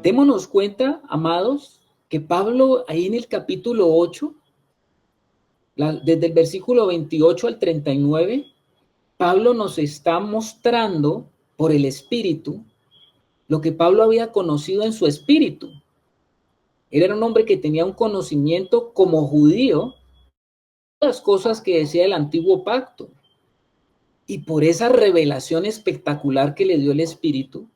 Démonos cuenta, amados, que Pablo ahí en el capítulo 8, desde el versículo 28 al 39, Pablo nos está mostrando por el Espíritu lo que Pablo había conocido en su espíritu. Él era un hombre que tenía un conocimiento como judío de las cosas que decía el antiguo pacto. Y por esa revelación espectacular que le dio el Espíritu,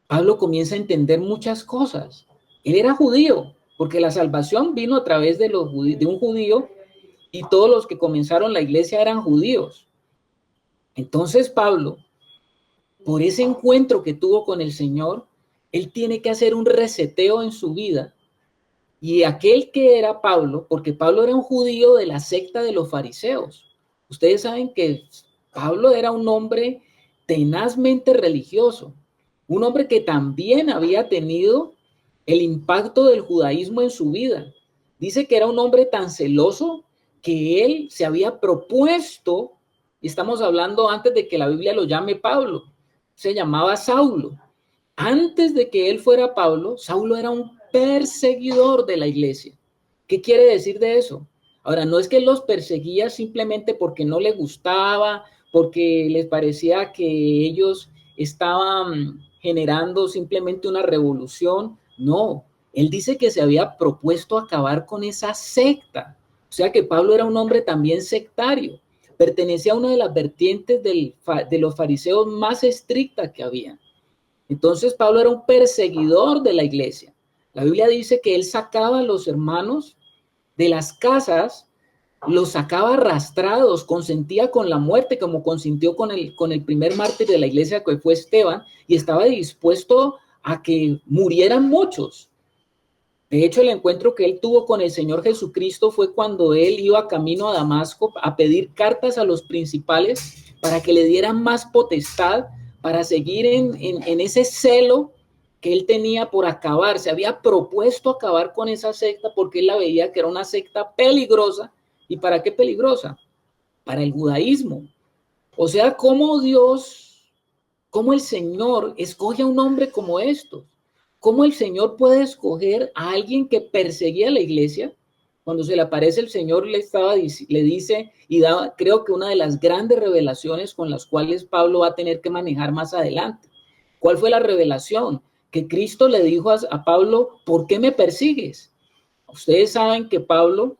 Pablo comienza a entender muchas cosas. Él era judío, porque la salvación vino a través de un judío, y todos los que comenzaron la iglesia eran judíos. Entonces Pablo, por ese encuentro que tuvo con el Señor, él tiene que hacer un reseteo en su vida. Y aquel que era Pablo, porque Pablo era un judío de la secta de los fariseos. Ustedes saben que Pablo era un hombre tenazmente religioso, un hombre que también había tenido el impacto del judaísmo en su vida. Dice que era un hombre tan celoso que él se había propuesto, y estamos hablando antes de que la Biblia lo llame Pablo, se llamaba Saulo. Antes de que él fuera Pablo, Saulo era un perseguidor de la iglesia. ¿Qué quiere decir de eso? Ahora, no es que los perseguía simplemente porque no le gustaba, porque les parecía que ellos estaban generando simplemente una revolución. No, él dice que se había propuesto acabar con esa secta. O sea que Pablo era un hombre también sectario. Pertenecía a una de las vertientes de los fariseos más estrictas que había. Entonces Pablo era un perseguidor de la iglesia. La Biblia dice que él sacaba a los hermanos de las casas, los sacaba arrastrados, consentía con la muerte, como consintió con el primer mártir de la iglesia que fue Esteban, y estaba dispuesto a que murieran muchos. De hecho, el encuentro que él tuvo con el Señor Jesucristo fue cuando él iba camino a Damasco a pedir cartas a los principales para que le dieran más potestad para seguir en ese celo que él tenía por acabar. Se había propuesto acabar con esa secta porque él la veía que era una secta peligrosa. ¿Y para qué peligrosa? Para el judaísmo. O sea, cómo el Señor escoge a un hombre como estos. ¿Cómo el Señor puede escoger a alguien que perseguía a la iglesia? Cuando se le aparece el Señor le dice y da, creo que una de las grandes revelaciones con las cuales Pablo va a tener que manejar más adelante. ¿Cuál fue la revelación? Que Cristo le dijo a Pablo, ¿por qué me persigues? Ustedes saben que Pablo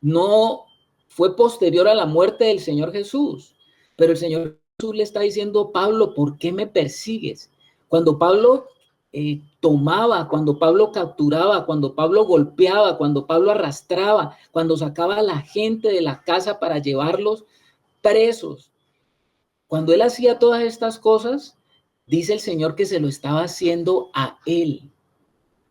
no fue posterior a la muerte del Señor Jesús, pero el Señor Jesús le está diciendo, Pablo, ¿por qué me persigues? Cuando Pablo tomaba, cuando Pablo capturaba, cuando Pablo golpeaba, cuando Pablo arrastraba, cuando sacaba a la gente de la casa para llevarlos presos, cuando él hacía todas estas cosas, dice el Señor que se lo estaba haciendo a él.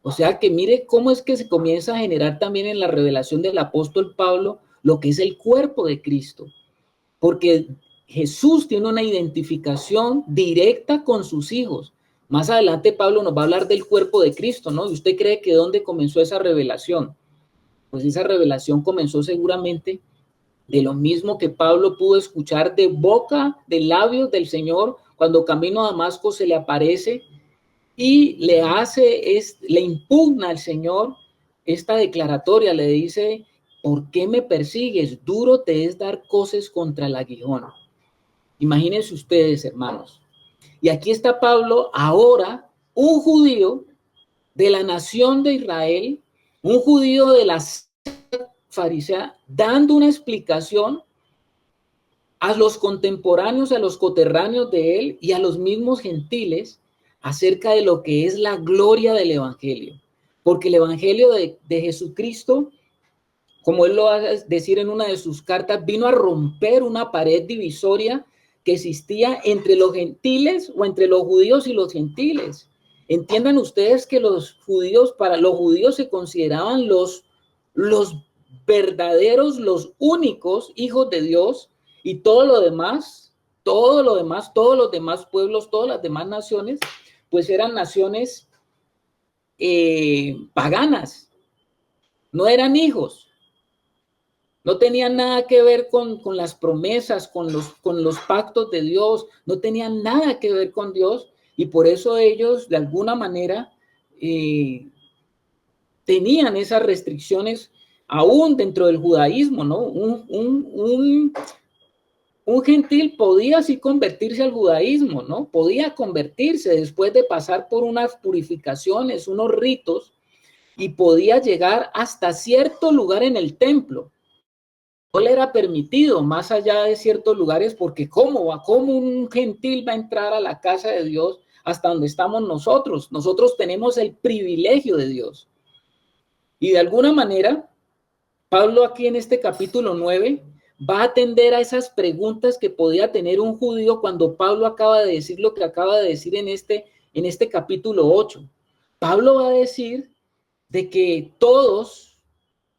O sea que mire cómo es que se comienza a generar también en la revelación del apóstol Pablo lo que es el cuerpo de Cristo. Porque Jesús tiene una identificación directa con sus hijos. Más adelante Pablo nos va a hablar del cuerpo de Cristo, ¿no? ¿Y usted cree que dónde comenzó esa revelación? Pues esa revelación comenzó seguramente de lo mismo que Pablo pudo escuchar de boca, de labios del Señor, cuando camino a Damasco se le aparece y le impugna al Señor esta declaratoria, le dice, ¿por qué me persigues? Duro te es dar coces contra el aguijón. Imagínense ustedes, hermanos. Y aquí está Pablo, ahora un judío de la nación de Israel, un judío de la farisea, dando una explicación a los contemporáneos, a los coterráneos de él y a los mismos gentiles acerca de lo que es la gloria del evangelio. Porque el evangelio de Jesucristo, como él lo va a decir en una de sus cartas, vino a romper una pared divisoria que existía entre los gentiles o entre los judíos y los gentiles. Entiendan ustedes que para los judíos se consideraban los verdaderos, los únicos hijos de Dios, y todo lo demás, todos los demás pueblos, todas las demás naciones, pues eran naciones paganas, no eran hijos. No tenían nada que ver con las promesas, con los pactos de Dios, no tenían nada que ver con Dios, y por eso ellos de alguna manera tenían esas restricciones aún dentro del judaísmo, ¿no? Un gentil podía así convertirse al judaísmo, ¿no? Podía convertirse después de pasar por unas purificaciones, unos ritos, y podía llegar hasta cierto lugar en el templo. No le era permitido más allá de ciertos lugares, porque ¿cómo un gentil va a entrar a la casa de Dios hasta donde estamos nosotros? Nosotros tenemos el privilegio de Dios. Y de alguna manera, Pablo aquí en este capítulo 9 va a atender a esas preguntas que podía tener un judío cuando Pablo acaba de decir lo que acaba de decir en este capítulo 8. Pablo va a decir de que todos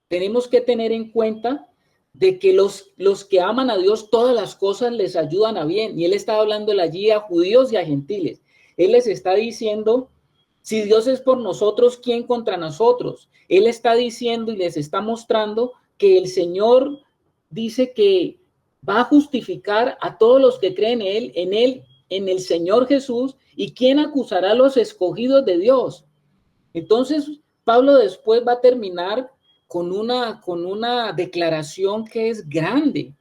tenemos que tener en cuenta de que los que aman a Dios, todas las cosas les ayudan a bien. Y él está hablando allí a judíos y a gentiles. Él les está diciendo, si Dios es por nosotros, ¿quién contra nosotros? Él está diciendo y les está mostrando que el Señor dice que va a justificar a todos los que creen en el Señor Jesús. ¿Y quién acusará a los escogidos de Dios? Entonces, Pablo después va a terminar con una declaración que es grande,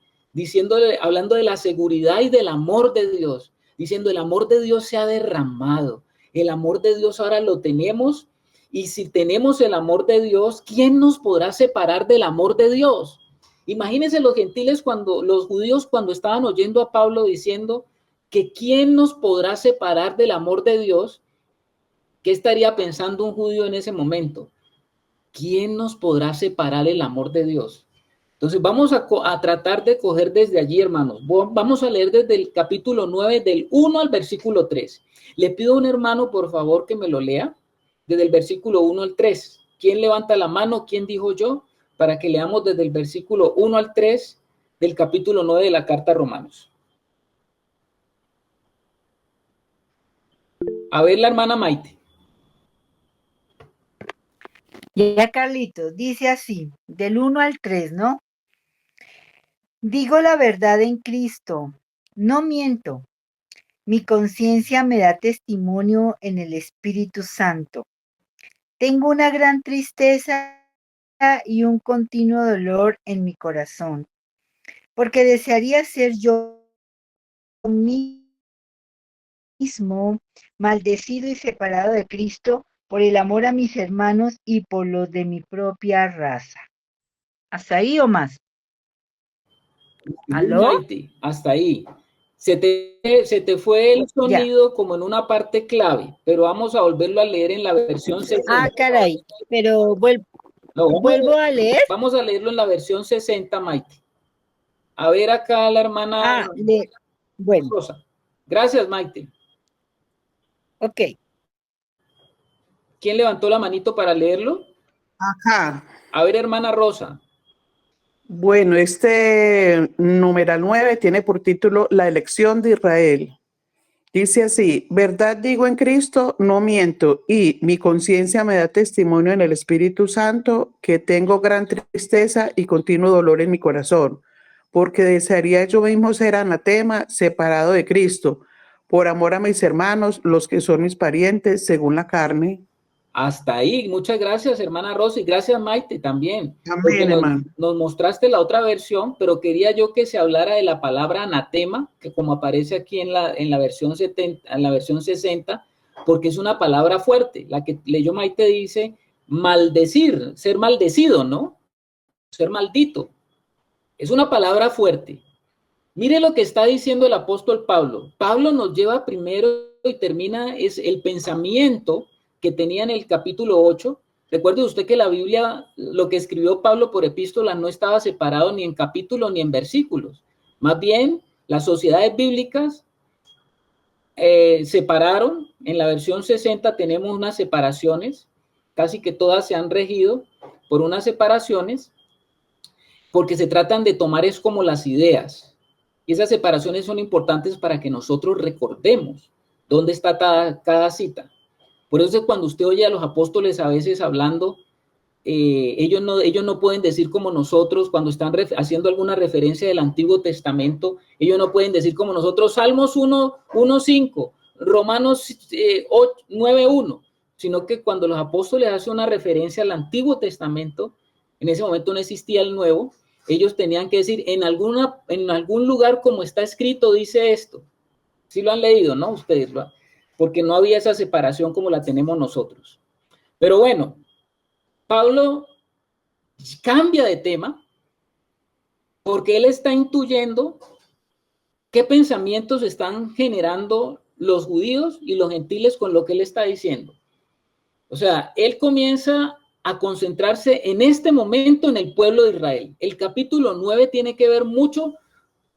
hablando de la seguridad y del amor de Dios, diciendo el amor de Dios se ha derramado, el amor de Dios ahora lo tenemos, y si tenemos el amor de Dios, ¿quién nos podrá separar del amor de Dios? Imagínense los gentiles los judíos cuando estaban oyendo a Pablo diciendo que quién nos podrá separar del amor de Dios. ¿Qué estaría pensando un judío en ese momento? ¿Quién nos podrá separar el amor de Dios? Entonces vamos a tratar de coger desde allí, hermanos. Vamos a leer desde el capítulo 9, del 1 al versículo 3. Le pido a un hermano, por favor, que me lo lea, desde el versículo 1 al 3. ¿Quién levanta la mano? ¿Quién dijo yo? Para que leamos desde el versículo 1 al 3 del capítulo 9 de la carta a Romanos. A ver, la hermana Maite. Ya, Carlitos, dice así, del 1 al 3, ¿no? Digo la verdad en Cristo, no miento. Mi conciencia me da testimonio en el Espíritu Santo. Tengo una gran tristeza y un continuo dolor en mi corazón, porque desearía ser yo mismo maldecido y separado de Cristo por el amor a mis hermanos y por los de mi propia raza. ¿Hasta ahí o más? ¿Aló? Maite, hasta ahí. Se te fue el Ya. sonido como en una parte clave, pero vamos a volverlo a leer en la versión 60. Ah, caray, pero No, vuelvo a leer. vamos a leerlo en la versión 60, Maite. A ver acá la hermana Bueno, Rosa. Gracias, Maite. ok. ¿Quién levantó la manito para leerlo? Ajá. A ver, hermana Rosa. Bueno, este numeral 9 tiene por título La elección de Israel. Dice así, verdad digo en Cristo, no miento, y mi conciencia me da testimonio en el Espíritu Santo que tengo gran tristeza y continuo dolor en mi corazón, porque desearía yo mismo ser anatema, separado de Cristo, por amor a mis hermanos, los que son mis parientes, según la carne. Hasta ahí. Muchas gracias, hermana Rosa, y gracias, Maite, también. Porque Amén, hermano. nos mostraste la otra versión, pero quería yo que se hablara de la palabra anatema, que como aparece aquí en la versión 70, en la versión 60, porque es una palabra fuerte. La que leyó Maite dice maldecir, ser maldecido, ¿no? Ser maldito. Es una palabra fuerte. Mire lo que está diciendo el apóstol Pablo. Pablo nos lleva primero y termina es el pensamiento que tenía en el capítulo 8. Recuerde usted que la Biblia, lo que escribió Pablo por epístola, no estaba separado ni en capítulos ni en versículos. Más bien, las sociedades bíblicas separaron. En la versión 60 tenemos unas separaciones, casi que todas se han regido por unas separaciones, porque se tratan de tomar es como las ideas. Y esas separaciones son importantes para que nosotros recordemos dónde está cada cita. Por eso es cuando usted oye a los apóstoles a veces hablando ellos no pueden decir como nosotros cuando están haciendo alguna referencia del Antiguo Testamento, ellos no pueden decir como nosotros Salmos 1:5, Romanos 9:1, sino que cuando los apóstoles hacen una referencia al Antiguo Testamento, en ese momento no existía el Nuevo, ellos tenían que decir en algún lugar como está escrito dice esto. Sí lo han leído, ¿no? Ustedes, porque no había esa separación como la tenemos nosotros. Pero bueno, Pablo cambia de tema porque él está intuyendo qué pensamientos están generando los judíos y los gentiles con lo que él está diciendo. O sea, él comienza a concentrarse en este momento en el pueblo de Israel. El capítulo 9 tiene que ver mucho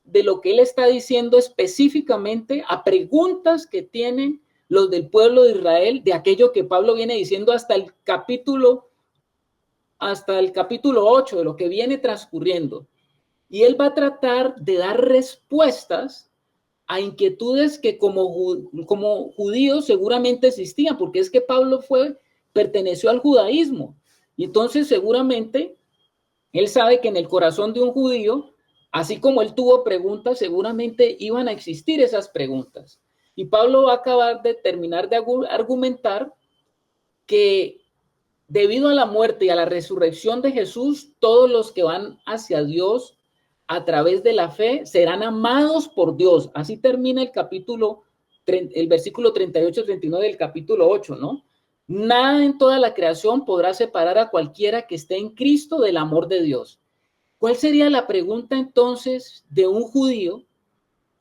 de lo que él está diciendo específicamente a preguntas que tienen los del pueblo de Israel, de aquello que Pablo viene diciendo hasta el capítulo 8, de lo que viene transcurriendo. Y él va a tratar de dar respuestas a inquietudes que como judíos seguramente existían, porque es que Pablo perteneció al judaísmo. Y entonces seguramente él sabe que en el corazón de un judío, así como él tuvo preguntas, seguramente iban a existir esas preguntas. Y Pablo va a acabar de terminar de argumentar que debido a la muerte y a la resurrección de Jesús, todos los que van hacia Dios a través de la fe serán amados por Dios. Así termina el versículo 38-39 del capítulo 8, ¿no? Nada en toda la creación podrá separar a cualquiera que esté en Cristo del amor de Dios. ¿Cuál sería la pregunta entonces de un judío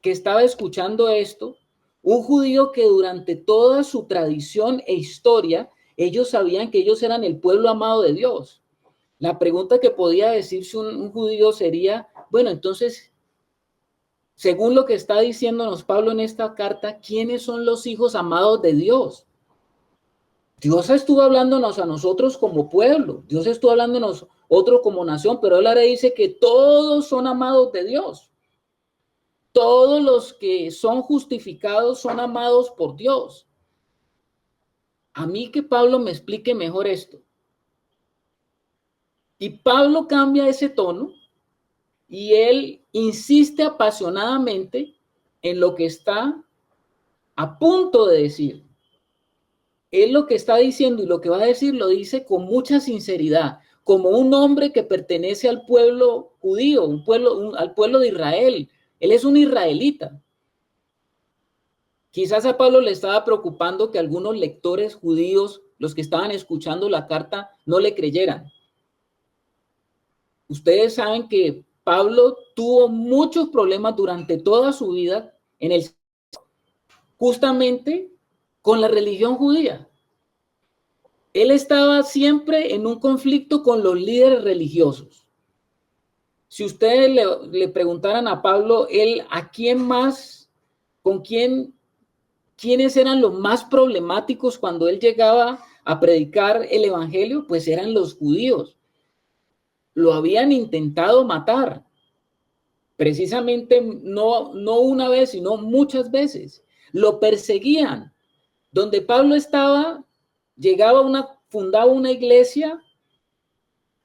que estaba escuchando esto? Un judío que durante toda su tradición e historia, ellos sabían que ellos eran el pueblo amado de Dios. La pregunta que podía decirse un judío sería, bueno, entonces, según lo que está diciéndonos Pablo en esta carta, ¿quiénes son los hijos amados de Dios? Dios estuvo hablándonos a nosotros como pueblo, Dios estuvo hablándonos otro como nación, pero él ahora dice que todos son amados de Dios. Todos los que son justificados son amados por Dios. A mí que Pablo me explique mejor esto. Y Pablo cambia ese tono y él insiste apasionadamente en lo que está a punto de decir. Él lo que está diciendo y lo que va a decir lo dice con mucha sinceridad, como un hombre que pertenece al pueblo judío, al pueblo de Israel. Él es un israelita. Quizás a Pablo le estaba preocupando que algunos lectores judíos, los que estaban escuchando la carta, no le creyeran. Ustedes saben que Pablo tuvo muchos problemas durante toda su vida justamente con la religión judía. Él estaba siempre en un conflicto con los líderes religiosos. Si ustedes le preguntaran a Pablo, quiénes eran los más problemáticos cuando él llegaba a predicar el evangelio, pues eran los judíos. Lo habían intentado matar, precisamente no una vez, sino muchas veces. Lo perseguían. Donde Pablo estaba, fundaba una iglesia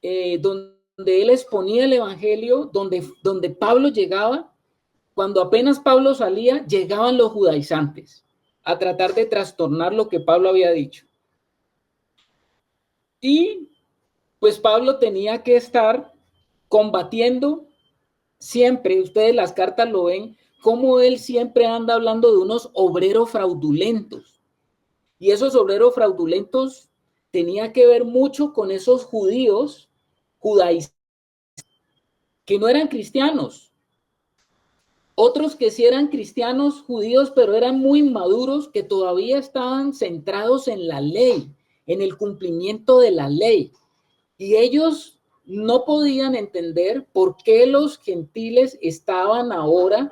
donde él exponía el evangelio, donde Pablo llegaba. Cuando apenas Pablo salía, llegaban los judaizantes a tratar de trastornar lo que Pablo había dicho. Y pues Pablo tenía que estar combatiendo siempre, ustedes las cartas lo ven, como él siempre anda hablando de unos obreros fraudulentos. Y esos obreros fraudulentos tenía que ver mucho con esos judaizantes, que no eran cristianos. Otros que sí eran cristianos judíos, pero eran muy maduros, que todavía estaban centrados en la ley, en el cumplimiento de la ley. Y ellos no podían entender por qué los gentiles estaban ahora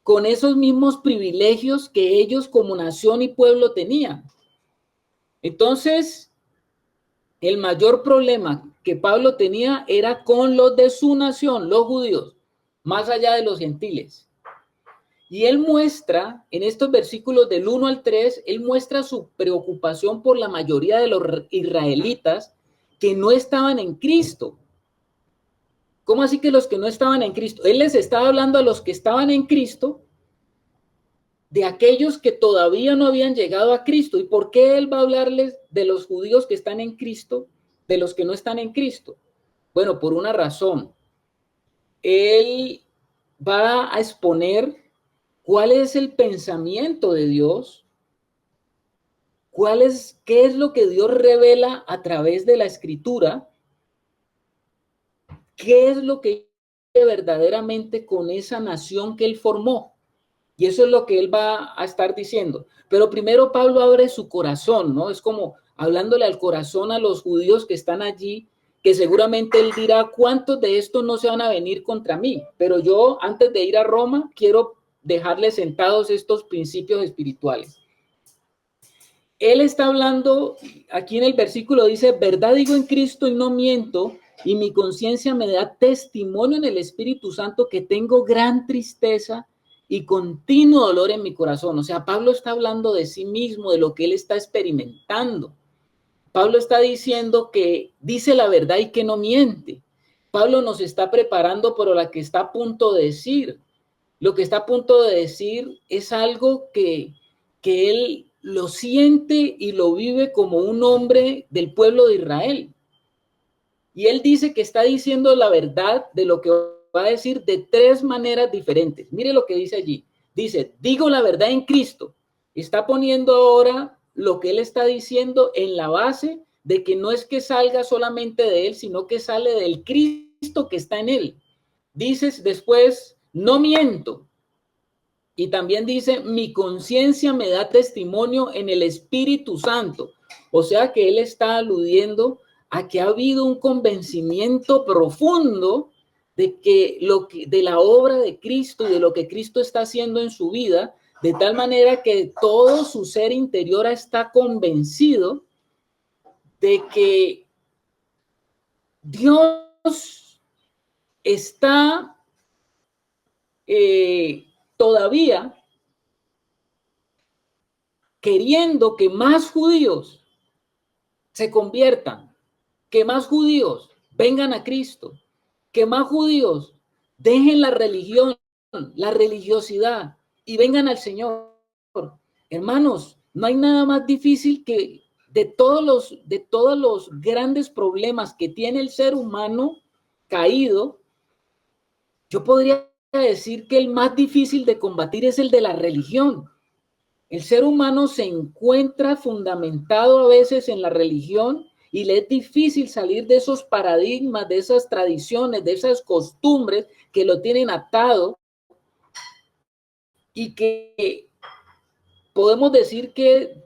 con esos mismos privilegios que ellos como nación y pueblo tenían. Entonces, el mayor problema que Pablo tenía era con los de su nación, los judíos, más allá de los gentiles. Y él muestra, en estos versículos del 1 al 3, él muestra su preocupación por la mayoría de los israelitas que no estaban en Cristo. ¿Cómo así que los que no estaban en Cristo? Él les estaba hablando a los que estaban en Cristo, de aquellos que todavía no habían llegado a Cristo. ¿Y por qué él va a hablarles de los judíos que están en Cristo, de los que no están en Cristo? Bueno, por una razón. Él va a exponer cuál es el pensamiento de Dios, qué es lo que Dios revela a través de la Escritura, qué es lo que verdaderamente con esa nación que él formó. Y eso es lo que él va a estar diciendo. Pero primero Pablo abre su corazón, ¿no? Es como hablándole al corazón a los judíos que están allí, que seguramente él dirá, ¿cuántos de estos no se van a venir contra mí? Pero yo, antes de ir a Roma, quiero dejarles sentados estos principios espirituales. Él está hablando, aquí en el versículo dice, verdad digo en Cristo y no miento, y mi conciencia me da testimonio en el Espíritu Santo que tengo gran tristeza y continuo dolor en mi corazón. O sea, Pablo está hablando de sí mismo, de lo que él está experimentando. Pablo está diciendo que dice la verdad y que no miente. Pablo nos está preparando para lo que está a punto de decir. Lo que está a punto de decir es algo que él lo siente y lo vive como un hombre del pueblo de Israel. Y él dice que está diciendo la verdad de lo que va a decir de tres maneras diferentes. Mire lo que dice allí. Dice, digo la verdad en Cristo. Está poniendo ahora lo que él está diciendo en la base de que no es que salga solamente de él, sino que sale del Cristo que está en él. Dices después, no miento. Y también dice, mi conciencia me da testimonio en el Espíritu Santo. O sea que él está aludiendo a que ha habido un convencimiento profundo de la obra de Cristo y de lo que Cristo está haciendo en su vida, de tal manera que todo su ser interior está convencido de que Dios está todavía queriendo que más judíos se conviertan, que más judíos vengan a Cristo, que más judíos dejen la religión, la religiosidad y vengan al Señor. Hermanos, no hay nada más difícil que de todos los grandes problemas que tiene el ser humano caído, yo podría decir que el más difícil de combatir es el de la religión. El ser humano se encuentra fundamentado a veces en la religión y le es difícil salir de esos paradigmas, de esas tradiciones, de esas costumbres que lo tienen atado y que podemos decir que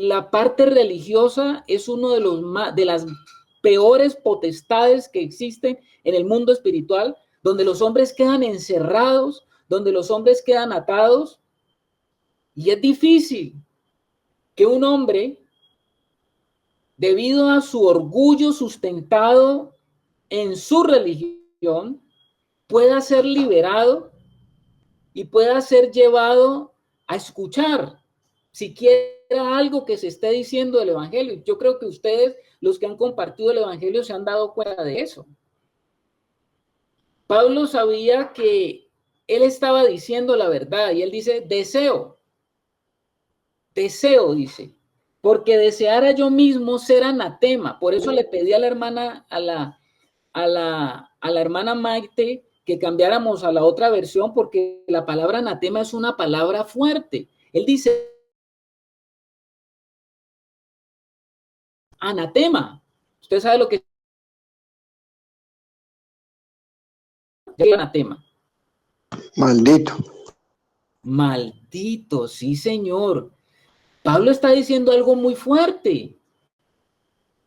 la parte religiosa es uno de las peores potestades que existen en el mundo espiritual, donde los hombres quedan encerrados, donde los hombres quedan atados. Y es difícil que un hombre, debido a su orgullo sustentado en su religión, pueda ser liberado y pueda ser llevado a escuchar siquiera algo que se esté diciendo del Evangelio. Yo creo que ustedes, los que han compartido el Evangelio, se han dado cuenta de eso. Pablo sabía que él estaba diciendo la verdad y él dice, deseo, dice, porque deseara yo mismo ser anatema. Por eso le pedí a la hermana, a la hermana Maite, que cambiáramos a la otra versión, porque la palabra anatema es una palabra fuerte. Él dice anatema. Usted sabe lo que es anatema. Maldito. Maldito, sí, señor. Pablo está diciendo algo muy fuerte.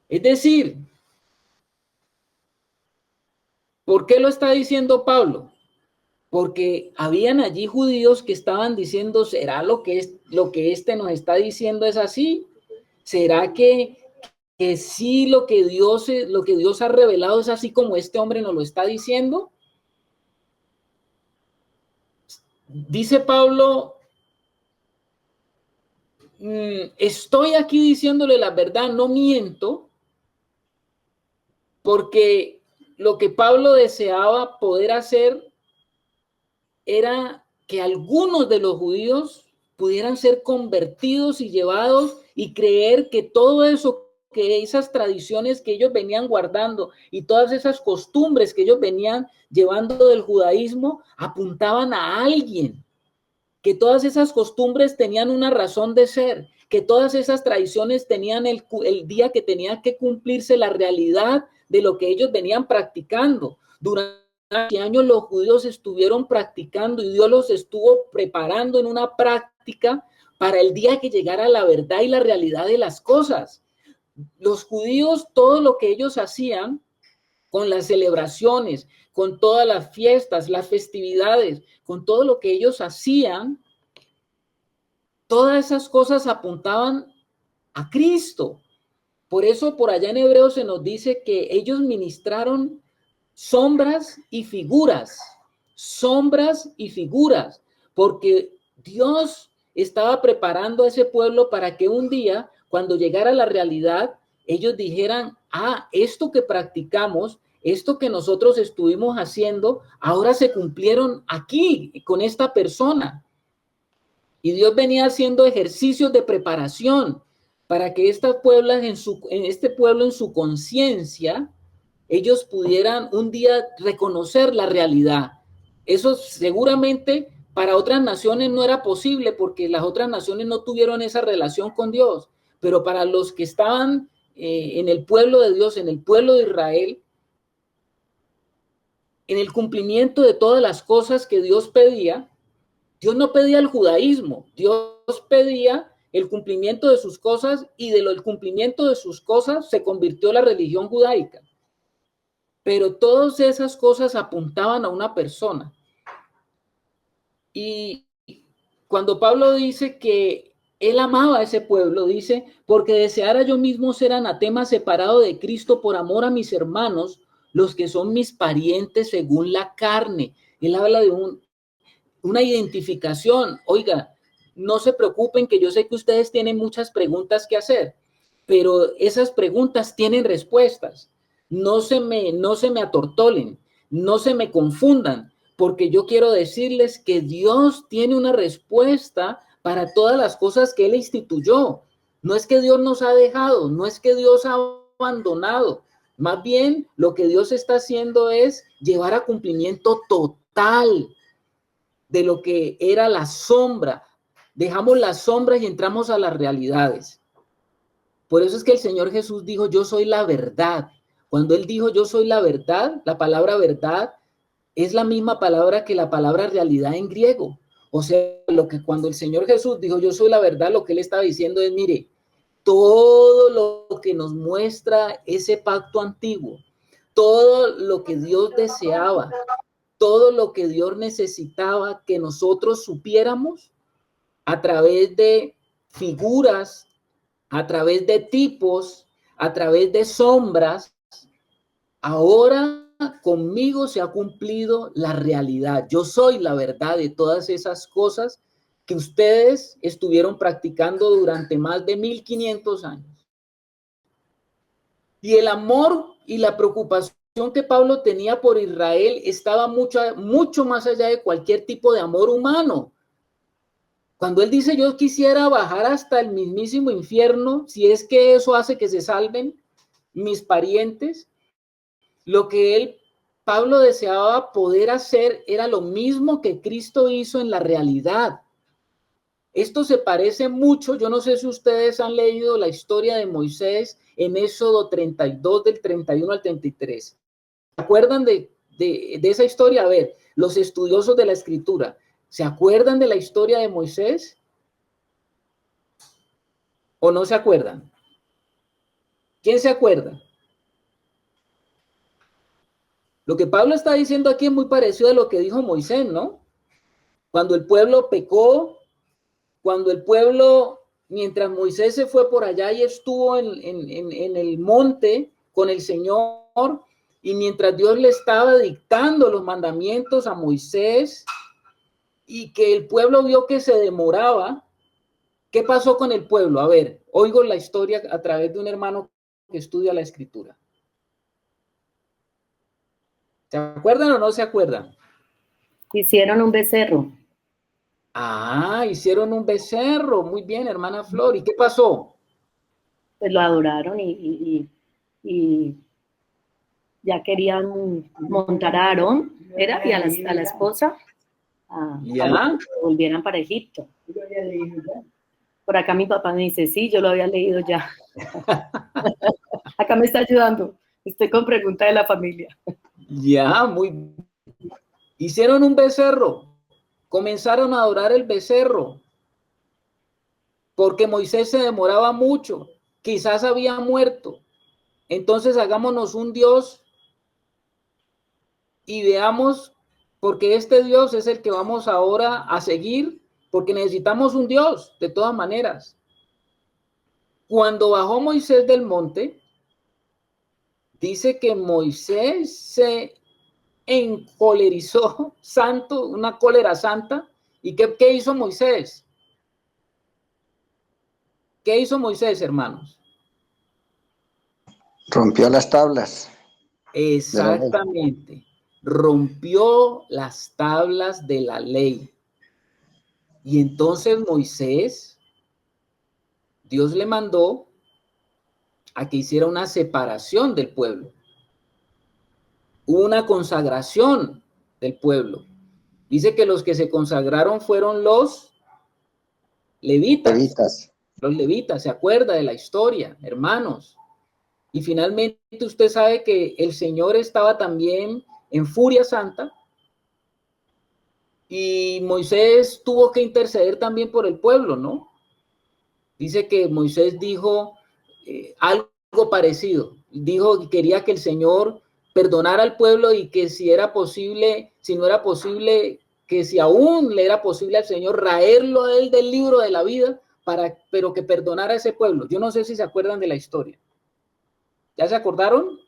Es decir, ¿por qué lo está diciendo Pablo? Porque habían allí judíos que estaban diciendo, ¿será lo que este nos está diciendo es así? ¿Será que sí lo que Dios ha revelado es así como este hombre nos lo está diciendo? Dice Pablo, estoy aquí diciéndole la verdad, no miento, porque lo que Pablo deseaba poder hacer era que algunos de los judíos pudieran ser convertidos y llevados y creer que todo eso, que esas tradiciones que ellos venían guardando y todas esas costumbres que ellos venían llevando del judaísmo apuntaban a alguien, que todas esas costumbres tenían una razón de ser, que todas esas tradiciones tenían el día que tenía que cumplirse la realidad de lo que ellos venían practicando. Durante años los judíos estuvieron practicando y Dios los estuvo preparando en una práctica para el día que llegara la verdad y la realidad de las cosas. Los judíos, todo lo que ellos hacían con las celebraciones, con todas las fiestas, las festividades, con todo lo que ellos hacían, todas esas cosas apuntaban a Cristo. Por eso por allá en Hebreos se nos dice que ellos ministraron sombras y figuras, porque Dios estaba preparando a ese pueblo para que un día, cuando llegara la realidad, ellos dijeran, esto que practicamos, esto que nosotros estuvimos haciendo, ahora se cumplieron aquí, con esta persona. Y Dios venía haciendo ejercicios de preparación para que estas pueblas en este pueblo, en su conciencia, ellos pudieran un día reconocer la realidad. Eso seguramente para otras naciones no era posible porque las otras naciones no tuvieron esa relación con Dios, pero para los que estaban en el pueblo de Dios, en el pueblo de Israel, en el cumplimiento de todas las cosas que Dios pedía, Dios no pedía el judaísmo, Dios pedía el cumplimiento de sus cosas y el cumplimiento de sus cosas se convirtió la religión judaica. Pero todas esas cosas apuntaban a una persona. Y cuando Pablo dice que él amaba a ese pueblo, dice, porque deseara yo mismo ser anatema separado de Cristo por amor a mis hermanos, los que son mis parientes según la carne. Él habla de una identificación. Oiga, no se preocupen, que yo sé que ustedes tienen muchas preguntas que hacer, pero esas preguntas tienen respuestas. No se me atortolen, no se me confundan, porque yo quiero decirles que Dios tiene una respuesta para todas las cosas que Él instituyó. No es que Dios nos ha dejado, no es que Dios ha abandonado. Más bien, lo que Dios está haciendo es llevar a cumplimiento total de lo que era la sombra. Dejamos las sombras y entramos a las realidades. Por eso es que el Señor Jesús dijo, yo soy la verdad. Cuando Él dijo, yo soy la verdad, la palabra verdad es la misma palabra que la palabra realidad en griego. O sea, cuando el Señor Jesús dijo, yo soy la verdad, lo que Él estaba diciendo es, mire, todo lo que nos muestra ese pacto antiguo, todo lo que Dios deseaba, todo lo que Dios necesitaba que nosotros supiéramos a través de figuras, a través de tipos, a través de sombras, ahora conmigo se ha cumplido la realidad. Yo soy la verdad de todas esas cosas que ustedes estuvieron practicando durante más de 1500 años. Y el amor y la preocupación que Pablo tenía por Israel estaba mucho más allá de cualquier tipo de amor humano. Cuando él dice, yo quisiera bajar hasta el mismísimo infierno, si es que eso hace que se salven mis parientes, lo que Pablo deseaba poder hacer era lo mismo que Cristo hizo en la realidad. Esto se parece mucho, yo no sé si ustedes han leído la historia de Moisés en Éxodo 32, del 31 al 33. ¿Se acuerdan de esa historia? A ver, los estudiosos de la Escritura, ¿se acuerdan de la historia de Moisés? ¿O no se acuerdan? ¿Quién se acuerda? Lo que Pablo está diciendo aquí es muy parecido a lo que dijo Moisés, ¿no? Cuando el pueblo pecó, cuando el pueblo, mientras Moisés se fue por allá y estuvo en el monte con el Señor, y mientras Dios le estaba dictando los mandamientos a Moisés, y que el pueblo vio que se demoraba, ¿qué pasó con el pueblo? A ver, oigo la historia a través de un hermano que estudia la Escritura. ¿Se acuerdan o no se acuerdan? Hicieron un becerro. Ah, hicieron un becerro. Muy bien, hermana Flor. ¿Y qué pasó? Pues lo adoraron y ya querían montar a Aarón, ¿era? Y a la esposa para ¿Ya? que volvieran para Egipto. Por acá mi papá me dice, sí, yo lo había leído ya. Acá me está ayudando. Estoy con pregunta de la familia. Ya, muy. Hicieron un becerro. Comenzaron a adorar el becerro. Porque Moisés se demoraba mucho. Quizás había muerto. Entonces hagámonos un Dios y veamos, porque este Dios es el que vamos ahora a seguir, porque necesitamos un Dios, de todas maneras. Cuando bajó Moisés del monte, dice que Moisés se encolerizó, santo, una cólera santa. ¿Y qué hizo Moisés? ¿Qué hizo Moisés, hermanos? Rompió las tablas de la ley. Exactamente. Rompió las tablas de la ley. Y entonces Moisés, Dios le mandó a que hiciera una separación del pueblo. Hubo una consagración del pueblo. Dice que los que se consagraron fueron los levitas. Levitas. Los levitas, ¿se acuerda de la historia, hermanos? Y finalmente usted sabe que el Señor estaba también en furia santa y Moisés tuvo que interceder también por el pueblo, ¿no? Dice que Moisés dijo algo parecido. Dijo que quería que el Señor perdonara al pueblo y que si era posible, si no era posible, que si aún le era posible al Señor raerlo a él del libro de la vida, pero que perdonara a ese pueblo. Yo no sé si se acuerdan de la historia. ¿Ya se acordaron?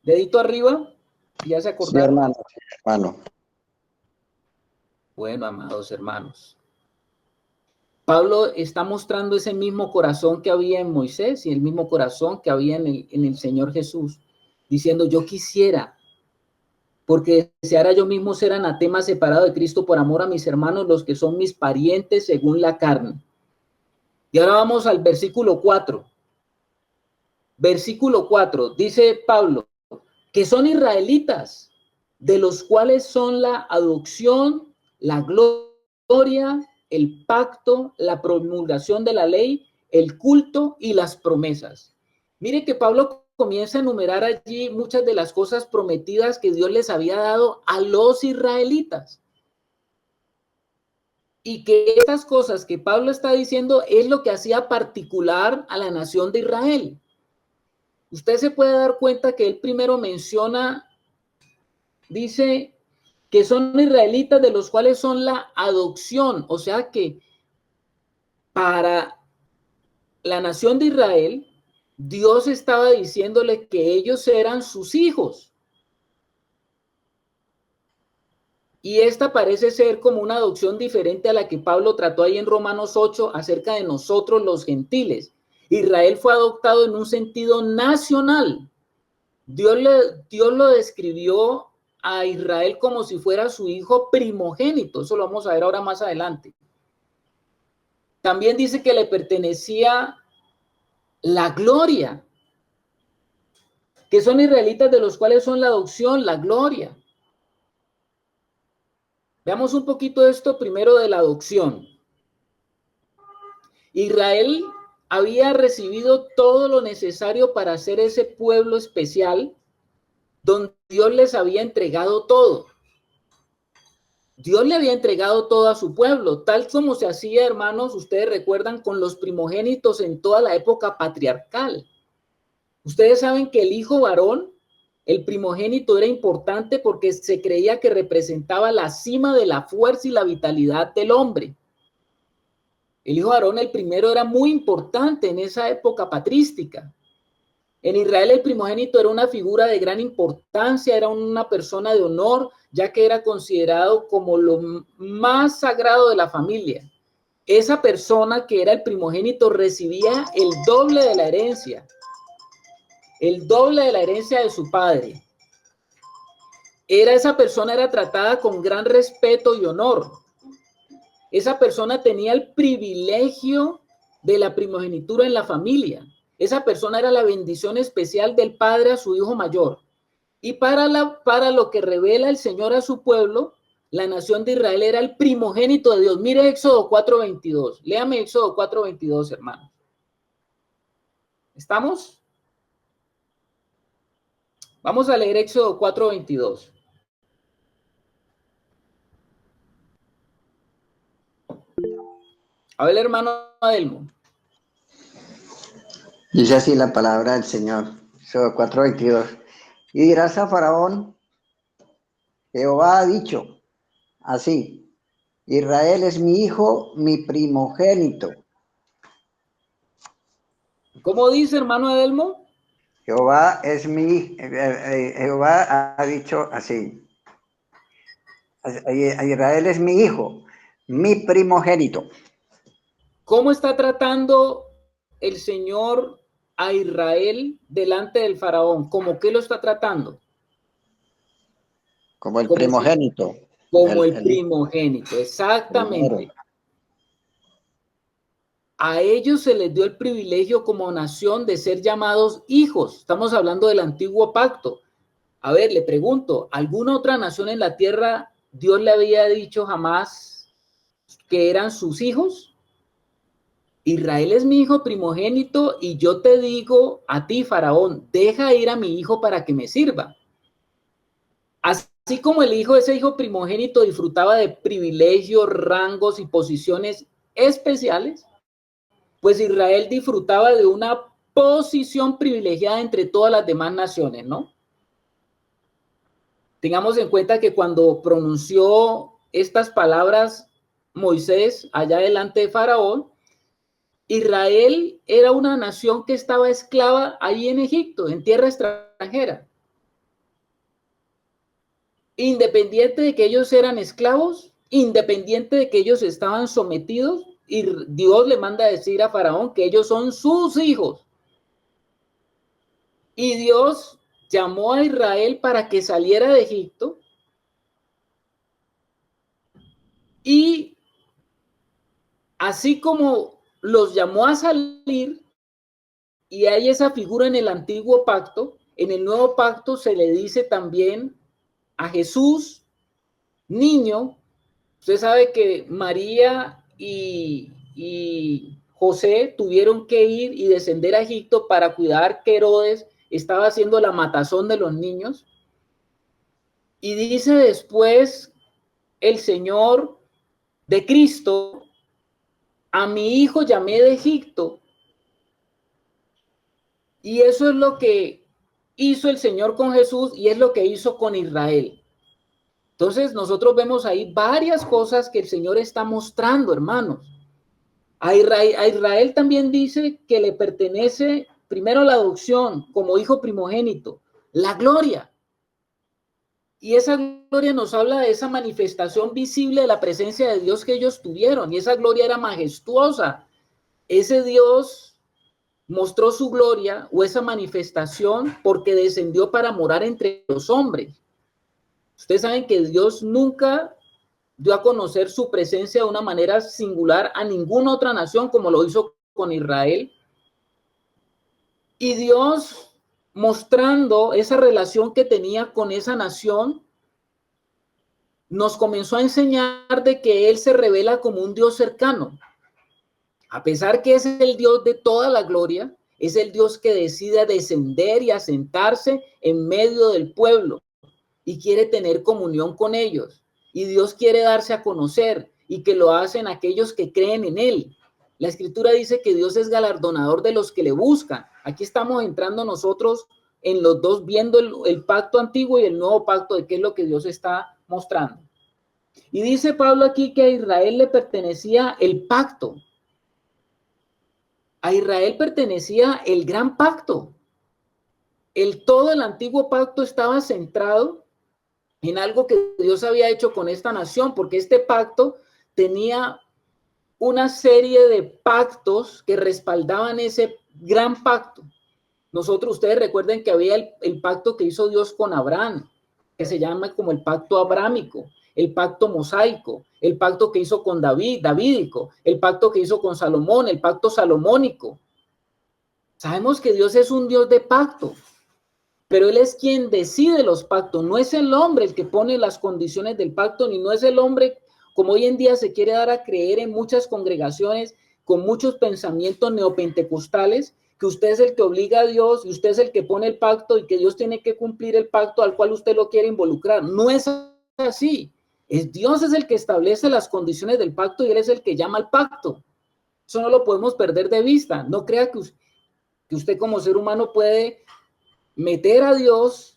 Dedito arriba. ¿Ya se Sí, acordaron? hermano. Sí, hermano. Bueno, amados hermanos. Pablo está mostrando ese mismo corazón que había en Moisés y el mismo corazón que había en el Señor Jesús, diciendo, yo quisiera, porque deseara yo mismo ser anatema separado de Cristo por amor a mis hermanos, los que son mis parientes según la carne. Y ahora vamos al versículo 4. Versículo 4, dice Pablo, que son israelitas, de los cuales son la adopción, la gloria, el pacto, la promulgación de la ley, el culto y las promesas. Mire que Pablo comienza a enumerar allí muchas de las cosas prometidas que Dios les había dado a los israelitas. Y que estas cosas que Pablo está diciendo es lo que hacía particular a la nación de Israel. Usted se puede dar cuenta que él primero menciona, dice que son israelitas de los cuales son la adopción, o sea que para la nación de Israel, Dios estaba diciéndole que ellos eran sus hijos. Y esta parece ser como una adopción diferente a la que Pablo trató ahí en Romanos 8 acerca de nosotros los gentiles. Israel fue adoptado en un sentido nacional. Dios lo describió a Israel como si fuera su hijo primogénito. Eso lo vamos a ver ahora más adelante. También dice que le pertenecía la gloria, que son israelitas de los cuales son la adopción, la gloria. Veamos un poquito esto primero de la adopción. Israel había recibido todo lo necesario para ser ese pueblo especial donde Dios les había entregado todo. Dios le había entregado todo a su pueblo, tal como se hacía, hermanos, ustedes recuerdan, con los primogénitos en toda la época patriarcal. Ustedes saben que el hijo varón, el primogénito, era importante porque se creía que representaba la cima de la fuerza y la vitalidad del hombre. El hijo varón, el primero, era muy importante en esa época patrística. En Israel el primogénito era una figura de gran importancia, era una persona de honor, ya que era considerado como lo más sagrado de la familia. Esa persona que era el primogénito recibía el doble de la herencia de su padre. esa persona era tratada con gran respeto y honor. Esa persona tenía el privilegio de la primogenitura en la familia. Esa persona era la bendición especial del padre a su hijo mayor. Y para lo que revela el Señor a su pueblo, la nación de Israel era el primogénito de Dios. Mire Éxodo 4:22. Léame Éxodo 4:22, hermano. ¿Estamos? Vamos a leer Éxodo 4:22. A ver, hermano Adelmo. Dice así la palabra del Señor, Éxodo 4:22. Y dirás a Faraón, Jehová ha dicho así, Israel es mi hijo, mi primogénito. ¿Cómo dice, hermano Adelmo? Jehová ha dicho así, Israel es mi hijo, mi primogénito. ¿Cómo está tratando el Señor a Israel delante del faraón? ¿Cómo qué lo está tratando? Como el primogénito. Como el primogénito, exactamente. Primero. A ellos se les dio el privilegio como nación de ser llamados hijos. Estamos hablando del antiguo pacto. A ver, le pregunto, ¿alguna otra nación en la tierra Dios le había dicho jamás que eran sus hijos? Israel es mi hijo primogénito y yo te digo a ti, Faraón, deja ir a mi hijo para que me sirva. Así como ese hijo primogénito disfrutaba de privilegios, rangos y posiciones especiales, pues Israel disfrutaba de una posición privilegiada entre todas las demás naciones, ¿no? Tengamos en cuenta que cuando pronunció estas palabras Moisés allá delante de Faraón, Israel era una nación que estaba esclava ahí en Egipto, en tierra extranjera. Independiente de que ellos eran esclavos, independiente de que ellos estaban sometidos, y Dios le manda a decir a Faraón que ellos son sus hijos. Y Dios llamó a Israel para que saliera de Egipto y así como los llamó a salir, y hay esa figura en el antiguo pacto, en el nuevo pacto se le dice también a Jesús, niño. Usted sabe que María y José tuvieron que ir y descender a Egipto para cuidar que Herodes estaba haciendo la matazón de los niños. Y dice después el Señor de Cristo, a mi hijo llamé de Egipto. Y eso es lo que hizo el Señor con Jesús y es lo que hizo con Israel. Entonces nosotros vemos ahí varias cosas que el Señor está mostrando, hermanos. A Israel también dice que le pertenece primero la adopción como hijo primogénito, la gloria. Y esa gloria nos habla de esa manifestación visible de la presencia de Dios que ellos tuvieron. Y esa gloria era majestuosa. Ese Dios mostró su gloria o esa manifestación porque descendió para morar entre los hombres. Ustedes saben que Dios nunca dio a conocer su presencia de una manera singular a ninguna otra nación como lo hizo con Israel. Y Dios, mostrando esa relación que tenía con esa nación, nos comenzó a enseñar de que Él se revela como un Dios cercano. A pesar que es el Dios de toda la gloria, es el Dios que decide descender y asentarse en medio del pueblo y quiere tener comunión con ellos. Y Dios quiere darse a conocer y que lo hacen aquellos que creen en Él. La Escritura dice que Dios es galardonador de los que le buscan. Aquí estamos entrando nosotros en los dos, viendo el pacto antiguo y el nuevo pacto de qué es lo que Dios está mostrando. Y dice Pablo aquí que a Israel le pertenecía el pacto. A Israel pertenecía el gran pacto. Todo el antiguo pacto estaba centrado en algo que Dios había hecho con esta nación, porque este pacto tenía una serie de pactos que respaldaban ese gran pacto. Ustedes recuerden que había el pacto que hizo Dios con Abraham, que se llama como el pacto abrámico, el pacto mosaico, el pacto que hizo con David, davídico, el pacto que hizo con Salomón, el pacto salomónico. Sabemos que Dios es un Dios de pacto, pero Él es quien decide los pactos. No es el hombre el que pone las condiciones del pacto, ni no es el hombre, como hoy en día se quiere dar a creer en muchas congregaciones con muchos pensamientos neopentecostales, que usted es el que obliga a Dios y usted es el que pone el pacto y que Dios tiene que cumplir el pacto al cual usted lo quiere involucrar. No es así. Dios es el que establece las condiciones del pacto y Él es el que llama al pacto. Eso no lo podemos perder de vista. No crea que usted como ser humano puede meter a Dios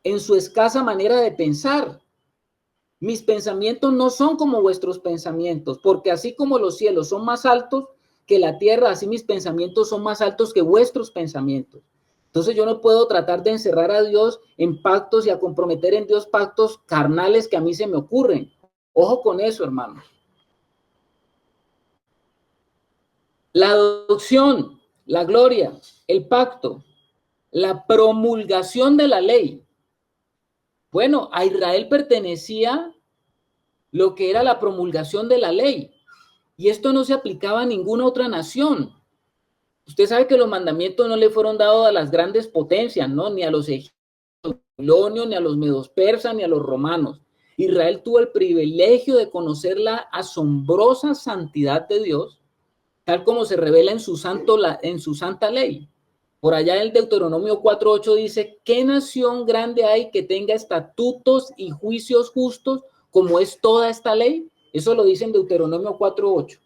en su escasa manera de pensar. Mis pensamientos no son como vuestros pensamientos, porque así como los cielos son más altos que la tierra, así mis pensamientos son más altos que vuestros pensamientos. Entonces yo no puedo tratar de encerrar a Dios en pactos y a comprometer en Dios pactos carnales que a mí se me ocurren. Ojo con eso, hermano. La adopción, la gloria, el pacto, la promulgación de la ley. Bueno, a Israel pertenecía lo que era la promulgación de la ley. Y esto no se aplicaba a ninguna otra nación. Usted sabe que los mandamientos no le fueron dados a las grandes potencias, ¿no? Ni a los egipcios, ni a los medos persas, ni a los romanos. Israel tuvo el privilegio de conocer la asombrosa santidad de Dios, tal como se revela en su santa ley. Por allá el Deuteronomio 4:8 dice, ¿qué nación grande hay que tenga estatutos y juicios justos como es toda esta ley? Eso lo dice en Deuteronomio 4:8.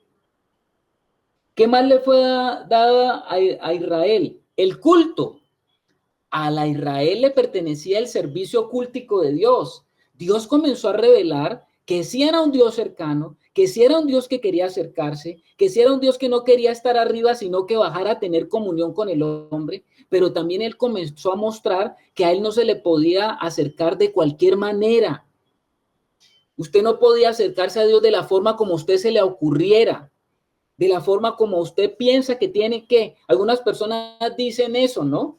¿Qué más le fue dada a Israel? El culto. A la Israel le pertenecía el servicio cultico de Dios. Dios comenzó a revelar que sí era un Dios cercano, que sí era un Dios que quería acercarse, que sí era un Dios que no quería estar arriba, sino que bajara a tener comunión con el hombre, pero también Él comenzó a mostrar que a Él no se le podía acercar de cualquier manera. Usted no podía acercarse a Dios de la forma como a usted se le ocurriera, de la forma como usted piensa que tiene que. Algunas personas dicen eso, ¿no?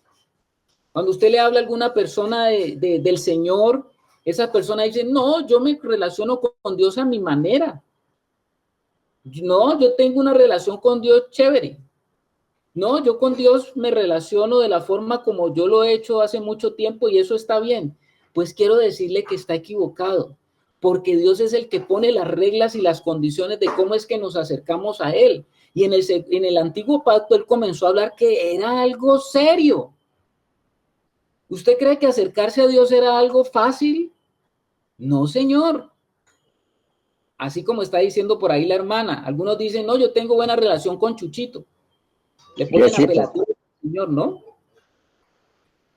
Cuando usted le habla a alguna persona del Señor, esa persona dice, no, yo me relaciono con Dios a mi manera. No, yo tengo una relación con Dios chévere. No, yo con Dios me relaciono de la forma como yo lo he hecho hace mucho tiempo y eso está bien. Pues quiero decirle que está equivocado, porque Dios es el que pone las reglas y las condiciones de cómo es que nos acercamos a Él. Y en el antiguo pacto Él comenzó a hablar que era algo serio. ¿Usted cree que acercarse a Dios era algo fácil? No, señor. Así como está diciendo por ahí la hermana. Algunos dicen, no, yo tengo buena relación con Chuchito. Le ponen apelativo al Señor, ¿no?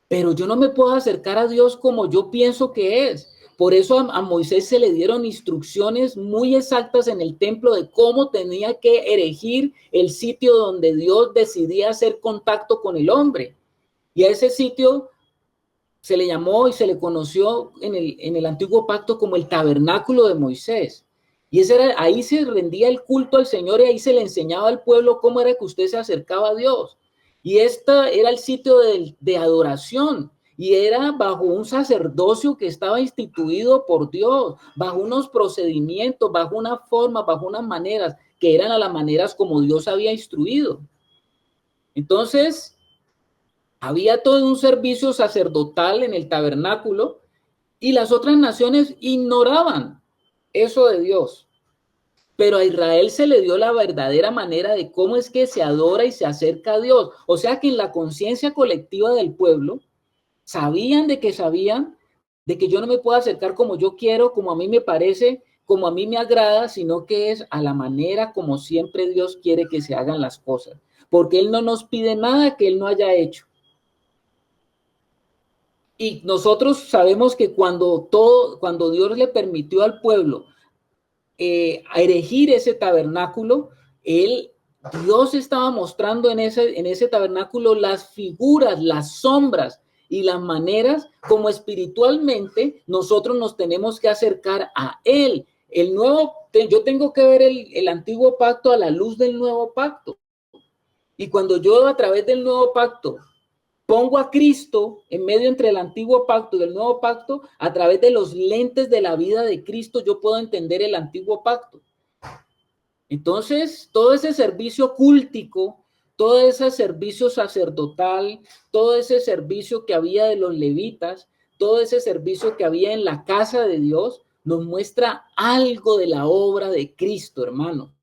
Pero yo no me puedo acercar a Dios como yo pienso que es. Por eso a Moisés se le dieron instrucciones muy exactas en el templo de cómo tenía que erigir el sitio donde Dios decidía hacer contacto con el hombre. Y a ese sitio se le llamó y se le conoció en el antiguo pacto como el tabernáculo de Moisés. Y ahí se rendía el culto al Señor y ahí se le enseñaba al pueblo cómo era que usted se acercaba a Dios. Y este era el sitio de adoración y era bajo un sacerdocio que estaba instituido por Dios, bajo unos procedimientos, bajo una forma, bajo unas maneras que eran a las maneras como Dios había instruido. Entonces, había todo un servicio sacerdotal en el tabernáculo y las otras naciones ignoraban eso de Dios. Pero a Israel se le dio la verdadera manera de cómo es que se adora y se acerca a Dios. O sea que en la conciencia colectiva del pueblo sabían de que yo no me puedo acercar como yo quiero, como a mí me parece, como a mí me agrada, sino que es a la manera como siempre Dios quiere que se hagan las cosas. Porque Él no nos pide nada que Él no haya hecho. Y nosotros sabemos que cuando Dios le permitió al pueblo a erigir ese tabernáculo, Dios estaba mostrando en ese tabernáculo las figuras, las sombras y las maneras como espiritualmente nosotros nos tenemos que acercar a Él. Yo tengo que ver el antiguo pacto a la luz del nuevo pacto. Y cuando yo a través del nuevo pacto pongo a Cristo en medio entre el antiguo pacto y el nuevo pacto, a través de los lentes de la vida de Cristo, yo puedo entender el antiguo pacto. Entonces, todo ese servicio cultico, todo ese servicio sacerdotal, todo ese servicio que había de los levitas, todo ese servicio que había en la casa de Dios, nos muestra algo de la obra de Cristo, hermano.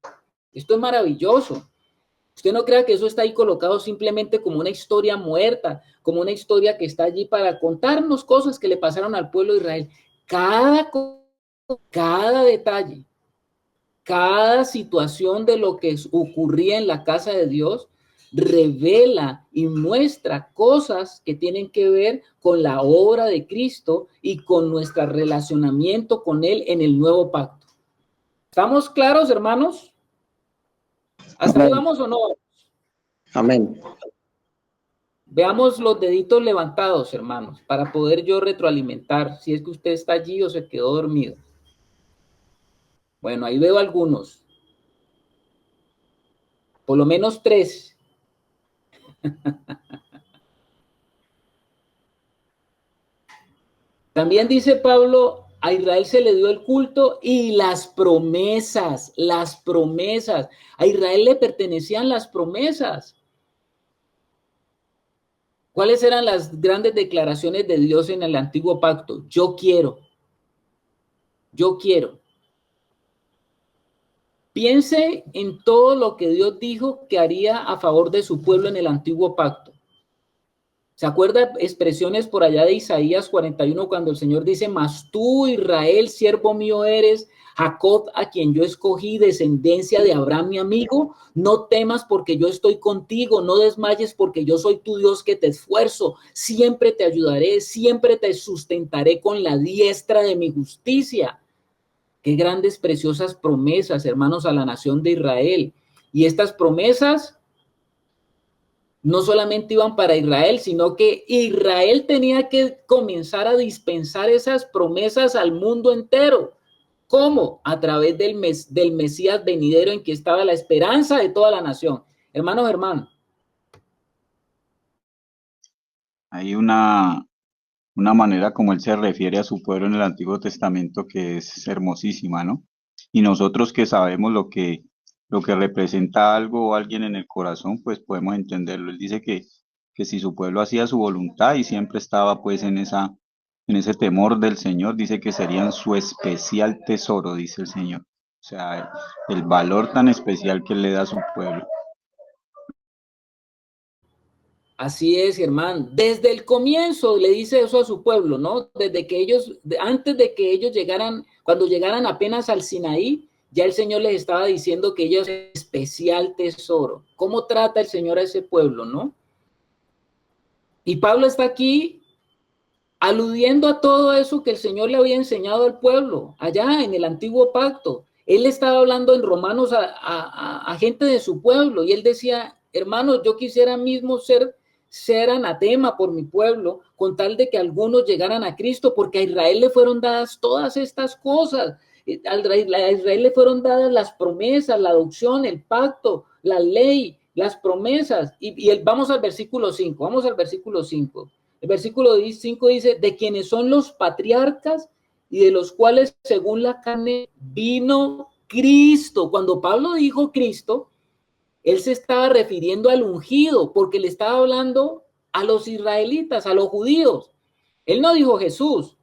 Esto es maravilloso. Usted no crea que eso está ahí colocado simplemente como una historia muerta, como una historia que está allí para contarnos cosas que le pasaron al pueblo de Israel. Cada detalle, cada situación de lo que ocurría en la casa de Dios revela y muestra cosas que tienen que ver con la obra de Cristo y con nuestro relacionamiento con Él en el nuevo pacto. ¿Estamos claros, hermanos? ¿Hasta ahí vamos o no? Amén. Veamos los deditos levantados, hermanos, para poder yo retroalimentar si es que usted está allí o se quedó dormido. Bueno, ahí veo algunos. Por lo menos 3. También dice Pablo, a Israel se le dio el culto y las promesas. A Israel le pertenecían las promesas. ¿Cuáles eran las grandes declaraciones de Dios en el antiguo pacto? Yo quiero. Piense en todo lo que Dios dijo que haría a favor de su pueblo en el antiguo pacto. ¿Se acuerda expresiones por allá de Isaías 41 cuando el Señor dice, mas tú, Israel, siervo mío eres, Jacob, a quien yo escogí, descendencia de Abraham, mi amigo? No temas porque yo estoy contigo, no desmayes porque yo soy tu Dios que te esfuerzo, siempre te ayudaré, siempre te sustentaré con la diestra de mi justicia. Qué grandes, preciosas promesas, hermanos, a la nación de Israel. Y estas promesas no solamente iban para Israel, sino que Israel tenía que comenzar a dispensar esas promesas al mundo entero. ¿Cómo? A través del Mesías venidero en que estaba la esperanza de toda la nación. Hermanos. Hay una manera como él se refiere a su pueblo en el Antiguo Testamento que es hermosísima, ¿no? Y nosotros que sabemos lo que representa algo o alguien en el corazón, pues podemos entenderlo. Él dice que si su pueblo hacía su voluntad y siempre estaba pues en ese temor del Señor, dice que serían su especial tesoro, dice el Señor. O sea, el valor tan especial que él le da a su pueblo. Así es, hermano. Desde el comienzo le dice eso a su pueblo, ¿no? Desde que antes de que ellos llegaran, cuando llegaran apenas al Sinaí, ya el Señor les estaba diciendo que ellos es especial tesoro. ¿Cómo trata el Señor a ese pueblo, no? Y Pablo está aquí aludiendo a todo eso que el Señor le había enseñado al pueblo, allá en el antiguo pacto. Él estaba hablando en Romanos a gente de su pueblo y él decía, hermanos, yo quisiera mismo ser anatema por mi pueblo, con tal de que algunos llegaran a Cristo, porque a Israel le fueron dadas todas estas cosas. A Israel le fueron dadas las promesas, la adopción, el pacto, la ley, las promesas. Vamos al versículo 5, El versículo 5 dice, de quienes son los patriarcas y de los cuales según la carne vino Cristo. Cuando Pablo dijo Cristo, él se estaba refiriendo al ungido, porque le estaba hablando a los israelitas, a los judíos. Él no dijo Jesús,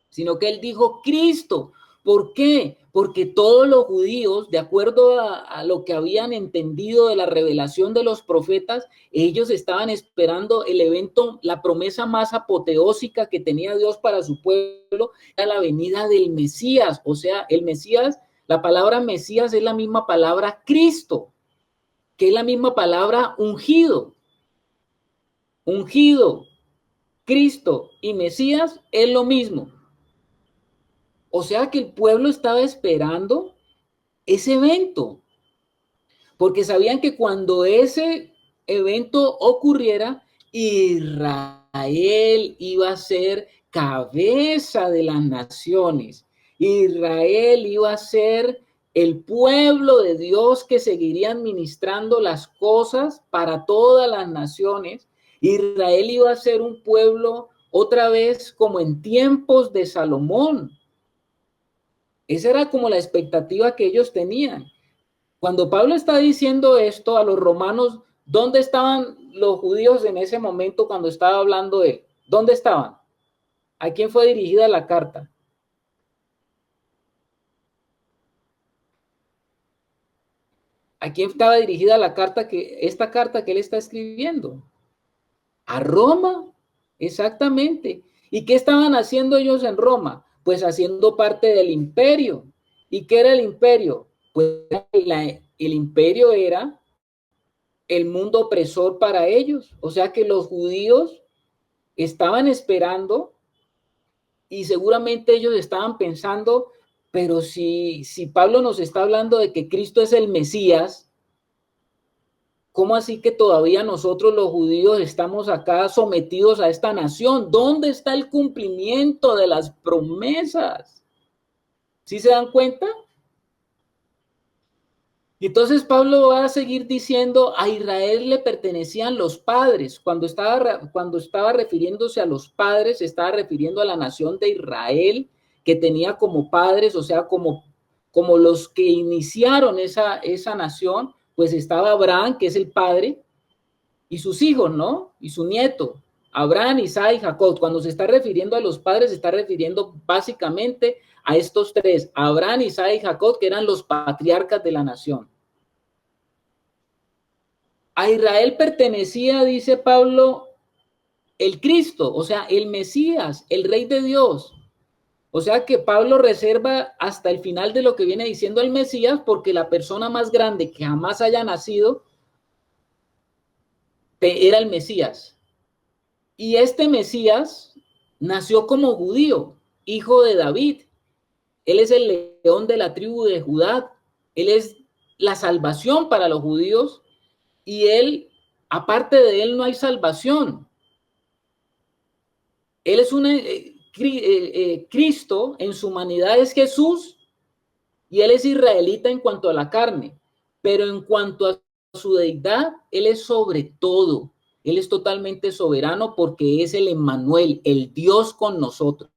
sino que él dijo Cristo. ¿Por qué? Porque todos los judíos, de acuerdo a lo que habían entendido de la revelación de los profetas, ellos estaban esperando el evento, la promesa más apoteósica que tenía Dios para su pueblo, era la venida del Mesías. O sea, el Mesías, la palabra Mesías es la misma palabra Cristo, que es la misma palabra ungido. Ungido, Cristo y Mesías es lo mismo. O sea que el pueblo estaba esperando ese evento, porque sabían que cuando ese evento ocurriera, Israel iba a ser cabeza de las naciones. Israel iba a ser el pueblo de Dios que seguiría administrando las cosas para todas las naciones, Israel iba a ser un pueblo otra vez como en tiempos de Salomón. Esa era como la expectativa que ellos tenían. Cuando Pablo está diciendo esto a los romanos, ¿dónde estaban los judíos en ese momento cuando estaba hablando él? ¿Dónde estaban? ¿A quién fue dirigida la carta? ¿A quién estaba dirigida esta carta que él está escribiendo? A Roma, exactamente. ¿Y qué estaban haciendo ellos en Roma? Pues haciendo parte del imperio. ¿Y qué era el imperio? Pues el imperio era el mundo opresor para ellos. O sea que los judíos estaban esperando y seguramente ellos estaban pensando, pero si Pablo nos está hablando de que Cristo es el Mesías, ¿cómo así que todavía nosotros los judíos estamos acá sometidos a esta nación? ¿Dónde está el cumplimiento de las promesas? ¿Sí se dan cuenta? Y entonces Pablo va a seguir diciendo, a Israel le pertenecían los padres. Cuando estaba refiriéndose a los padres, se estaba refiriendo a la nación de Israel, que tenía como padres, o sea, como los que iniciaron esa nación, pues estaba Abraham, que es el padre, y sus hijos, ¿no? Y su nieto, Abraham, Isaac y Jacob. Cuando se está refiriendo a los padres, se está refiriendo básicamente a estos tres, Abraham, Isaac y Jacob, que eran los patriarcas de la nación. A Israel pertenecía, dice Pablo, el Cristo, o sea, el Mesías, el Rey de Dios. O sea que Pablo reserva hasta el final de lo que viene diciendo el Mesías, porque la persona más grande que jamás haya nacido era el Mesías. Y este Mesías nació como judío, hijo de David. Él es el león de la tribu de Judá. Él es la salvación para los judíos y él, aparte de él, no hay salvación. Él es Cristo en su humanidad es Jesús y él es israelita en cuanto a la carne, pero en cuanto a su deidad, él es sobre todo. Él es totalmente soberano porque es el Emmanuel, el Dios con nosotros.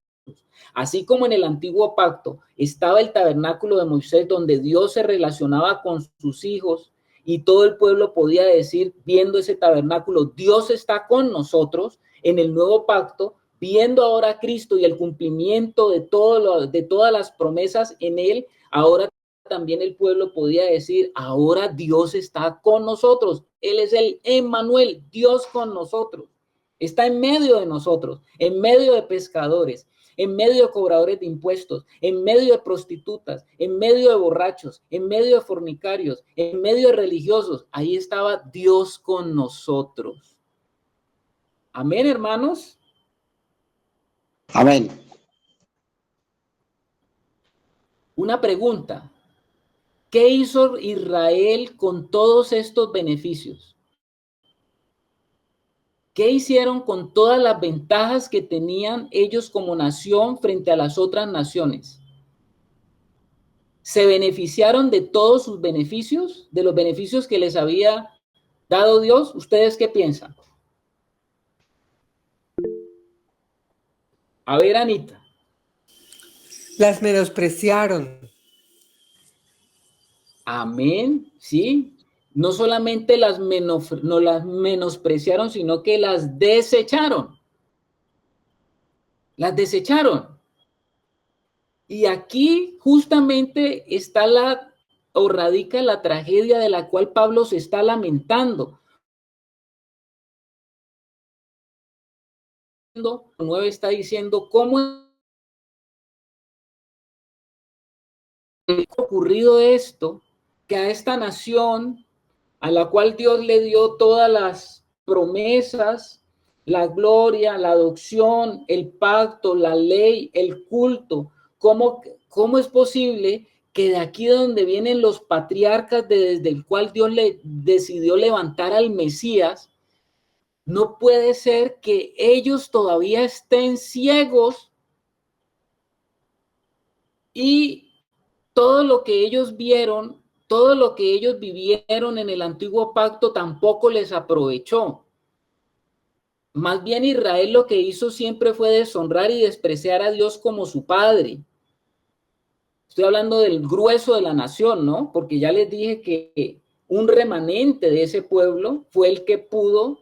Así como en el antiguo pacto estaba el tabernáculo de Moisés donde Dios se relacionaba con sus hijos y todo el pueblo podía decir, viendo ese tabernáculo, Dios está con nosotros. En el nuevo pacto, viendo ahora a Cristo y el cumplimiento de todas las promesas en él, ahora también el pueblo podía decir, ahora Dios está con nosotros. Él es el Emmanuel, Dios con nosotros. Está en medio de nosotros, en medio de pescadores, en medio de cobradores de impuestos, en medio de prostitutas, en medio de borrachos, en medio de fornicarios, en medio de religiosos. Ahí estaba Dios con nosotros. Amén, hermanos. Amén. Una pregunta. ¿Qué hizo Israel con todos estos beneficios? ¿Qué hicieron con todas las ventajas que tenían ellos como nación frente a las otras naciones? ¿Se beneficiaron de todos sus beneficios, de los beneficios que les había dado Dios? ¿Ustedes qué piensan? A ver, Anita. Las menospreciaron. Amén, sí. No solamente no las menospreciaron, sino que las desecharon. Las desecharon. Y aquí justamente está o radica la tragedia de la cual Pablo se está lamentando. 9 está diciendo cómo ha ocurrido esto, que a esta nación a la cual Dios le dio todas las promesas, la gloria, la adopción, el pacto, la ley, el culto. ¿Cómo es posible que de aquí donde vienen los patriarcas desde el cual Dios le decidió levantar al Mesías, no puede ser que ellos todavía estén ciegos y todo lo que ellos vieron, todo lo que ellos vivieron en el antiguo pacto tampoco les aprovechó? Más bien Israel lo que hizo siempre fue deshonrar y despreciar a Dios como su padre. Estoy hablando del grueso de la nación, ¿no? Porque ya les dije que un remanente de ese pueblo fue el que pudo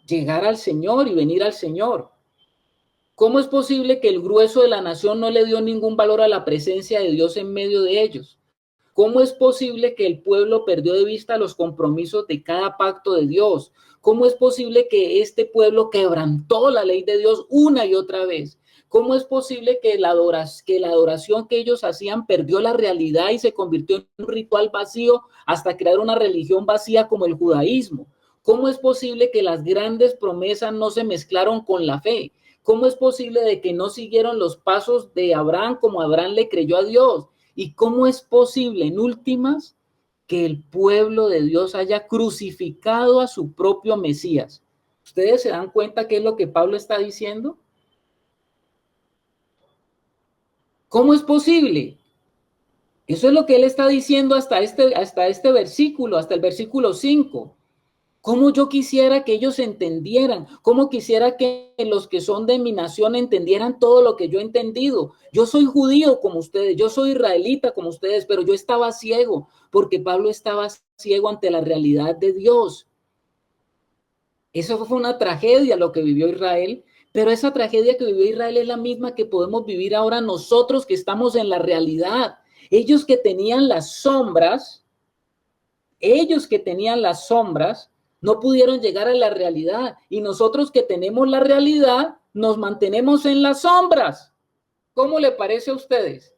llegar al Señor y venir al Señor. ¿Cómo es posible que el grueso de la nación no le dio ningún valor a la presencia de Dios en medio de ellos? ¿Cómo es posible que el pueblo perdió de vista los compromisos de cada pacto de Dios? ¿Cómo es posible que este pueblo quebrantó la ley de Dios una y otra vez? ¿Cómo es posible que la adoración que ellos hacían perdió la realidad y se convirtió en un ritual vacío hasta crear una religión vacía como el judaísmo? ¿Cómo es posible que las grandes promesas no se mezclaron con la fe? ¿Cómo es posible de que no siguieron los pasos de Abraham como Abraham le creyó a Dios? ¿Y cómo es posible, en últimas, que el pueblo de Dios haya crucificado a su propio Mesías? ¿Ustedes se dan cuenta qué es lo que Pablo está diciendo? ¿Cómo es posible? Eso es lo que él está diciendo hasta este versículo, hasta el versículo 5. ¿Cómo yo quisiera que ellos entendieran? ¿Cómo quisiera que los que son de mi nación entendieran todo lo que yo he entendido? Yo soy judío como ustedes, yo soy israelita como ustedes, pero yo estaba ciego porque Pablo estaba ciego ante la realidad de Dios. Eso fue una tragedia lo que vivió Israel, pero esa tragedia que vivió Israel es la misma que podemos vivir ahora nosotros que estamos en la realidad. Ellos que tenían las sombras, no pudieron llegar a la realidad, y nosotros que tenemos la realidad nos mantenemos en las sombras. ¿Cómo le parece a ustedes?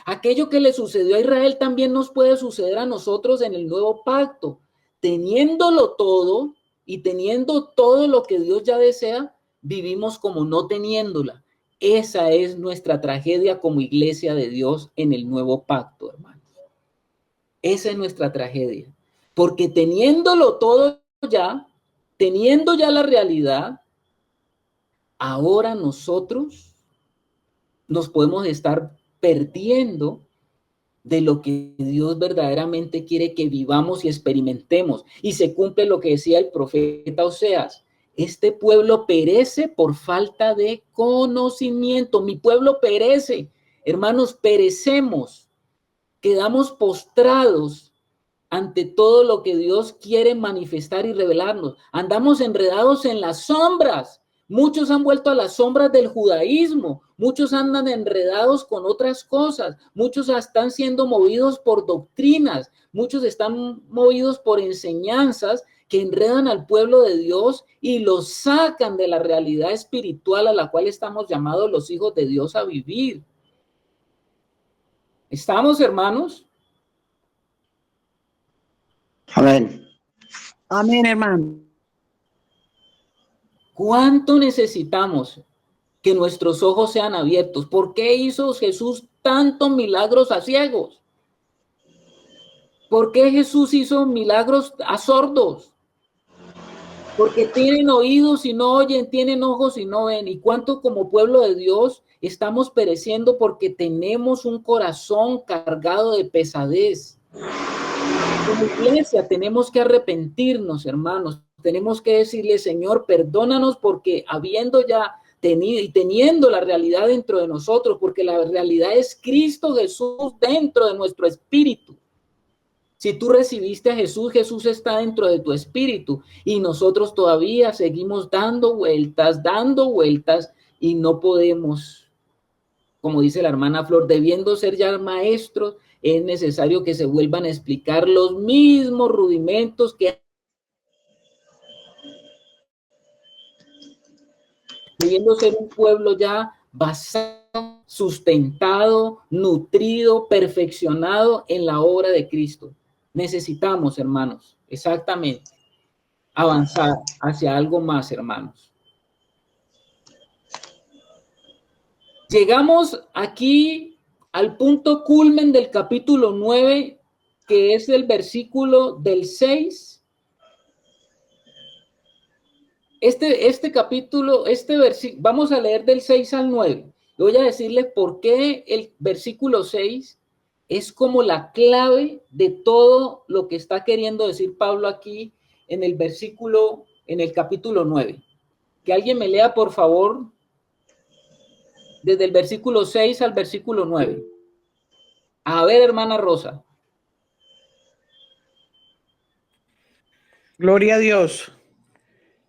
Aquello que le sucedió a Israel también nos puede suceder a nosotros en el nuevo pacto. Teniéndolo todo y teniendo todo lo que Dios ya desea, vivimos como no teniéndola. Esa es nuestra tragedia como iglesia de Dios en el nuevo pacto, hermanos. Esa es nuestra tragedia. Porque teniéndolo todo ya, teniendo ya la realidad, ahora nosotros nos podemos estar perdiendo de lo que Dios verdaderamente quiere que vivamos y experimentemos. Y se cumple lo que decía el profeta Oseas: este pueblo perece por falta de conocimiento. Mi pueblo perece, hermanos, perecemos, quedamos postrados ante todo lo que Dios quiere manifestar y revelarnos. Andamos enredados en las sombras. Muchos han vuelto a las sombras del judaísmo. Muchos andan enredados con otras cosas. Muchos están siendo movidos por doctrinas. Muchos están movidos por enseñanzas que enredan al pueblo de Dios y los sacan de la realidad espiritual a la cual estamos llamados los hijos de Dios a vivir. ¿Estamos, hermanos? Amén. Amén, hermano. ¿Cuánto necesitamos que nuestros ojos sean abiertos? ¿Por qué hizo Jesús tantos milagros a ciegos? ¿Por qué Jesús hizo milagros a sordos? Porque tienen oídos y no oyen, tienen ojos y no ven. ¿Y cuánto como pueblo de Dios estamos pereciendo porque tenemos un corazón cargado de pesadez? Como iglesia tenemos que arrepentirnos, hermanos. Tenemos que decirle: Señor, perdónanos, porque habiendo ya tenido y teniendo la realidad dentro de nosotros, porque la realidad es Cristo Jesús dentro de nuestro espíritu. Si tú recibiste a Jesús, Jesús está dentro de tu espíritu, y nosotros todavía seguimos dando vueltas y no podemos, como dice la hermana Flor, debiendo ser ya maestros, es necesario que se vuelvan a explicar los mismos rudimentos que debiendo ser un pueblo ya basado, sustentado, nutrido, perfeccionado en la obra de Cristo. Necesitamos, hermanos, exactamente, avanzar hacia algo más, hermanos. Llegamos aquí al punto culmen del capítulo 9, que es el versículo del 6. Este capítulo, vamos a leer del 6 al 9. Voy a decirles por qué el versículo 6 es como la clave de todo lo que está queriendo decir Pablo aquí en el capítulo 9. Que alguien me lea, por favor, desde el versículo 6 al versículo 9. A ver, hermana Rosa. Gloria a Dios.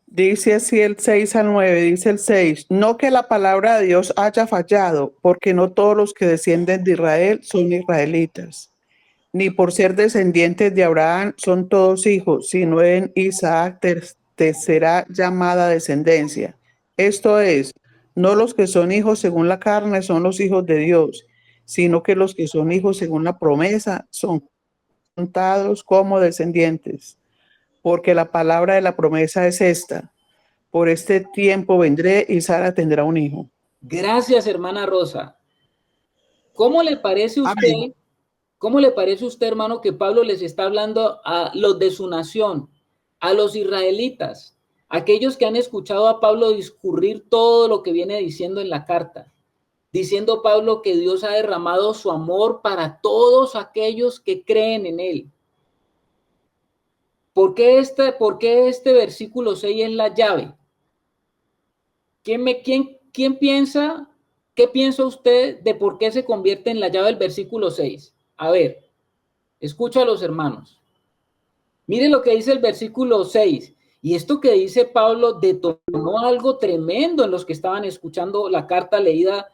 Dice así el 6 al 9, dice el 6, no que la palabra de Dios haya fallado, porque no todos los que descienden de Israel son israelitas, ni por ser descendientes de Abraham son todos hijos, sino en Isaac te será llamada descendencia. Esto es, no los que son hijos según la carne son los hijos de Dios, sino que los que son hijos según la promesa son contados como descendientes. Porque la palabra de la promesa es esta: por este tiempo vendré y Sara tendrá un hijo. Gracias, hermana Rosa. ¿Cómo le parece Amén. usted, cómo le parece usted, hermano, que Pablo les está hablando a los de su nación, a los israelitas, aquellos que han escuchado a Pablo discurrir todo lo que viene diciendo en la carta? Diciendo Pablo que Dios ha derramado su amor para todos aquellos que creen en él. ¿Por qué este versículo 6 es la llave? ¿Quién piensa, qué piensa usted de por qué se convierte en la llave el versículo 6? A ver, escucha a los hermanos. Mire lo que dice el versículo 6. Y esto que dice Pablo detonó algo tremendo en los que estaban escuchando la carta leída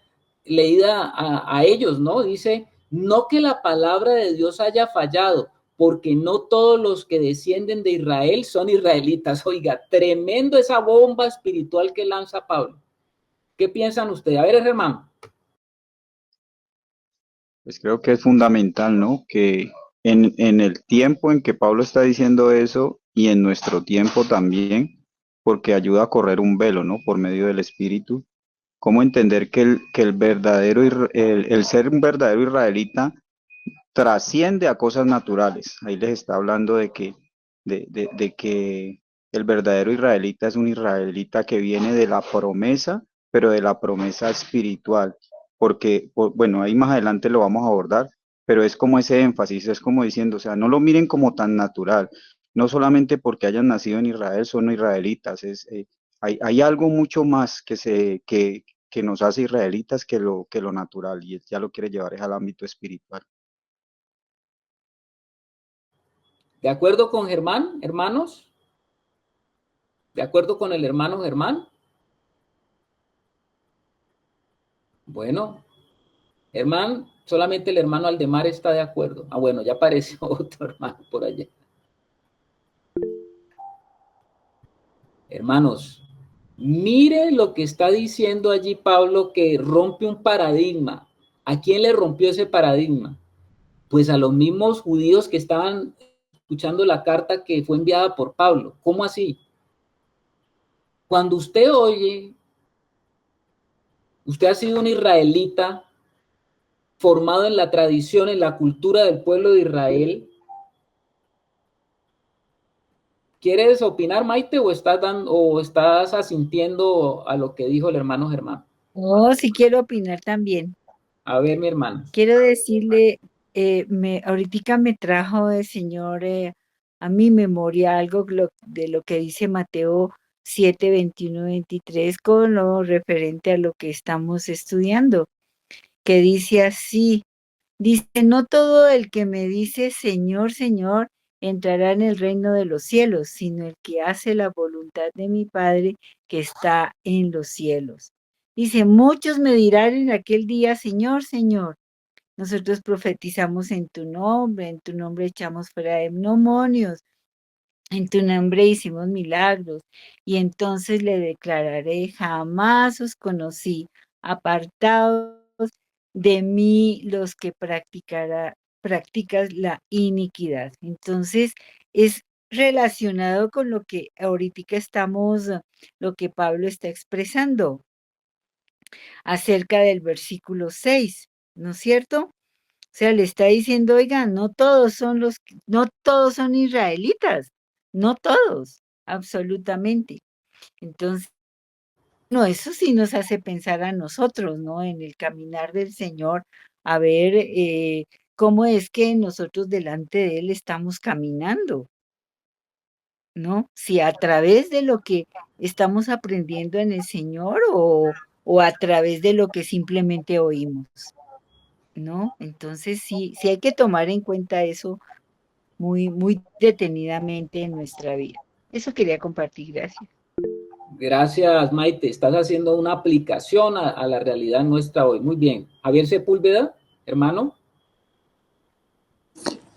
a ellos, ¿no? Dice, no que la palabra de Dios haya fallado, porque no todos los que descienden de Israel son israelitas. Oiga, tremendo esa bomba espiritual que lanza Pablo. ¿Qué piensan ustedes? A ver, hermano. Pues creo que es fundamental, ¿no? Que en el tiempo en que Pablo está diciendo eso y en nuestro tiempo también, porque ayuda a correr un velo, ¿no? Por medio del Espíritu. Cómo entender que el verdadero, el ser un verdadero israelita trasciende a cosas naturales. Ahí les está hablando de que el verdadero israelita es un israelita que viene de la promesa, pero de la promesa espiritual. Porque, bueno, ahí más adelante lo vamos a abordar, pero es como ese énfasis, es como diciendo, o sea, no lo miren como tan natural. No solamente porque hayan nacido en Israel son israelitas, hay algo mucho más que nos hace israelitas que lo natural, y ya lo quiere llevar es al ámbito espiritual. ¿De acuerdo con Germán, hermanos? ¿De acuerdo con el hermano Germán? Bueno, Germán, solamente el hermano Aldemar está de acuerdo. Ah, bueno, ya apareció otro hermano por allá. Hermanos, mire lo que está diciendo allí Pablo, que rompe un paradigma. ¿A quién le rompió ese paradigma? Pues a los mismos judíos que estaban escuchando la carta que fue enviada por Pablo. ¿Cómo así? Cuando usted oye, usted ha sido un israelita formado en la tradición, en la cultura del pueblo de Israel. ¿Quieres opinar, Maite, o estás asintiendo a lo que dijo el hermano Germán? Oh, sí quiero opinar también. A ver, mi hermana. Quiero decirle, ahorita me trajo el Señor a mi memoria algo de lo que dice Mateo 7, 21, 23, con lo referente a lo que estamos estudiando, que dice así, dice, no todo el que me dice Señor, Señor, entrará en el reino de los cielos, sino el que hace la voluntad de mi Padre que está en los cielos. Dice, muchos me dirán en aquel día, Señor, Señor, nosotros profetizamos en tu nombre echamos fuera demonios, en tu nombre hicimos milagros, y entonces le declararé, jamás os conocí, apartados de mí los que practicas la iniquidad. Entonces, es relacionado con lo que ahorita estamos, lo que Pablo está expresando acerca del versículo 6, ¿no es cierto? O sea, le está diciendo, oigan, no todos son israelitas, no todos, absolutamente. Entonces, no, eso sí nos hace pensar a nosotros, ¿no? En el caminar del Señor, a ver cómo es que nosotros delante de Él estamos caminando. ¿no? Si a través de lo que estamos aprendiendo en el Señor o a través de lo que simplemente oímos, ¿no? Entonces sí hay que tomar en cuenta eso muy, muy detenidamente en nuestra vida. Eso quería compartir, gracias. Gracias, Maite. Estás haciendo una aplicación a la realidad nuestra hoy. Muy bien. Javier Sepúlveda, hermano.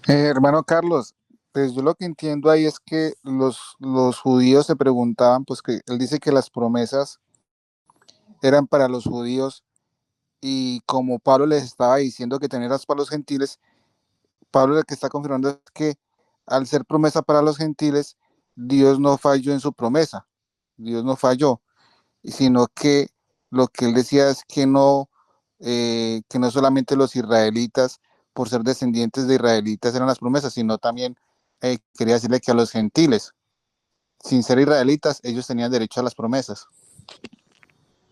Hermano Carlos, pues yo lo que entiendo ahí es que los judíos se preguntaban, pues que él dice que las promesas eran para los judíos y como Pablo les estaba diciendo que tenerlas para los gentiles, Pablo lo que está confirmando es que al ser promesa para los gentiles, Dios no falló en su promesa, Dios no falló, sino que lo que él decía es que no solamente los israelitas, por ser descendientes de israelitas, eran las promesas, sino también quería decirle que a los gentiles, sin ser israelitas, ellos tenían derecho a las promesas.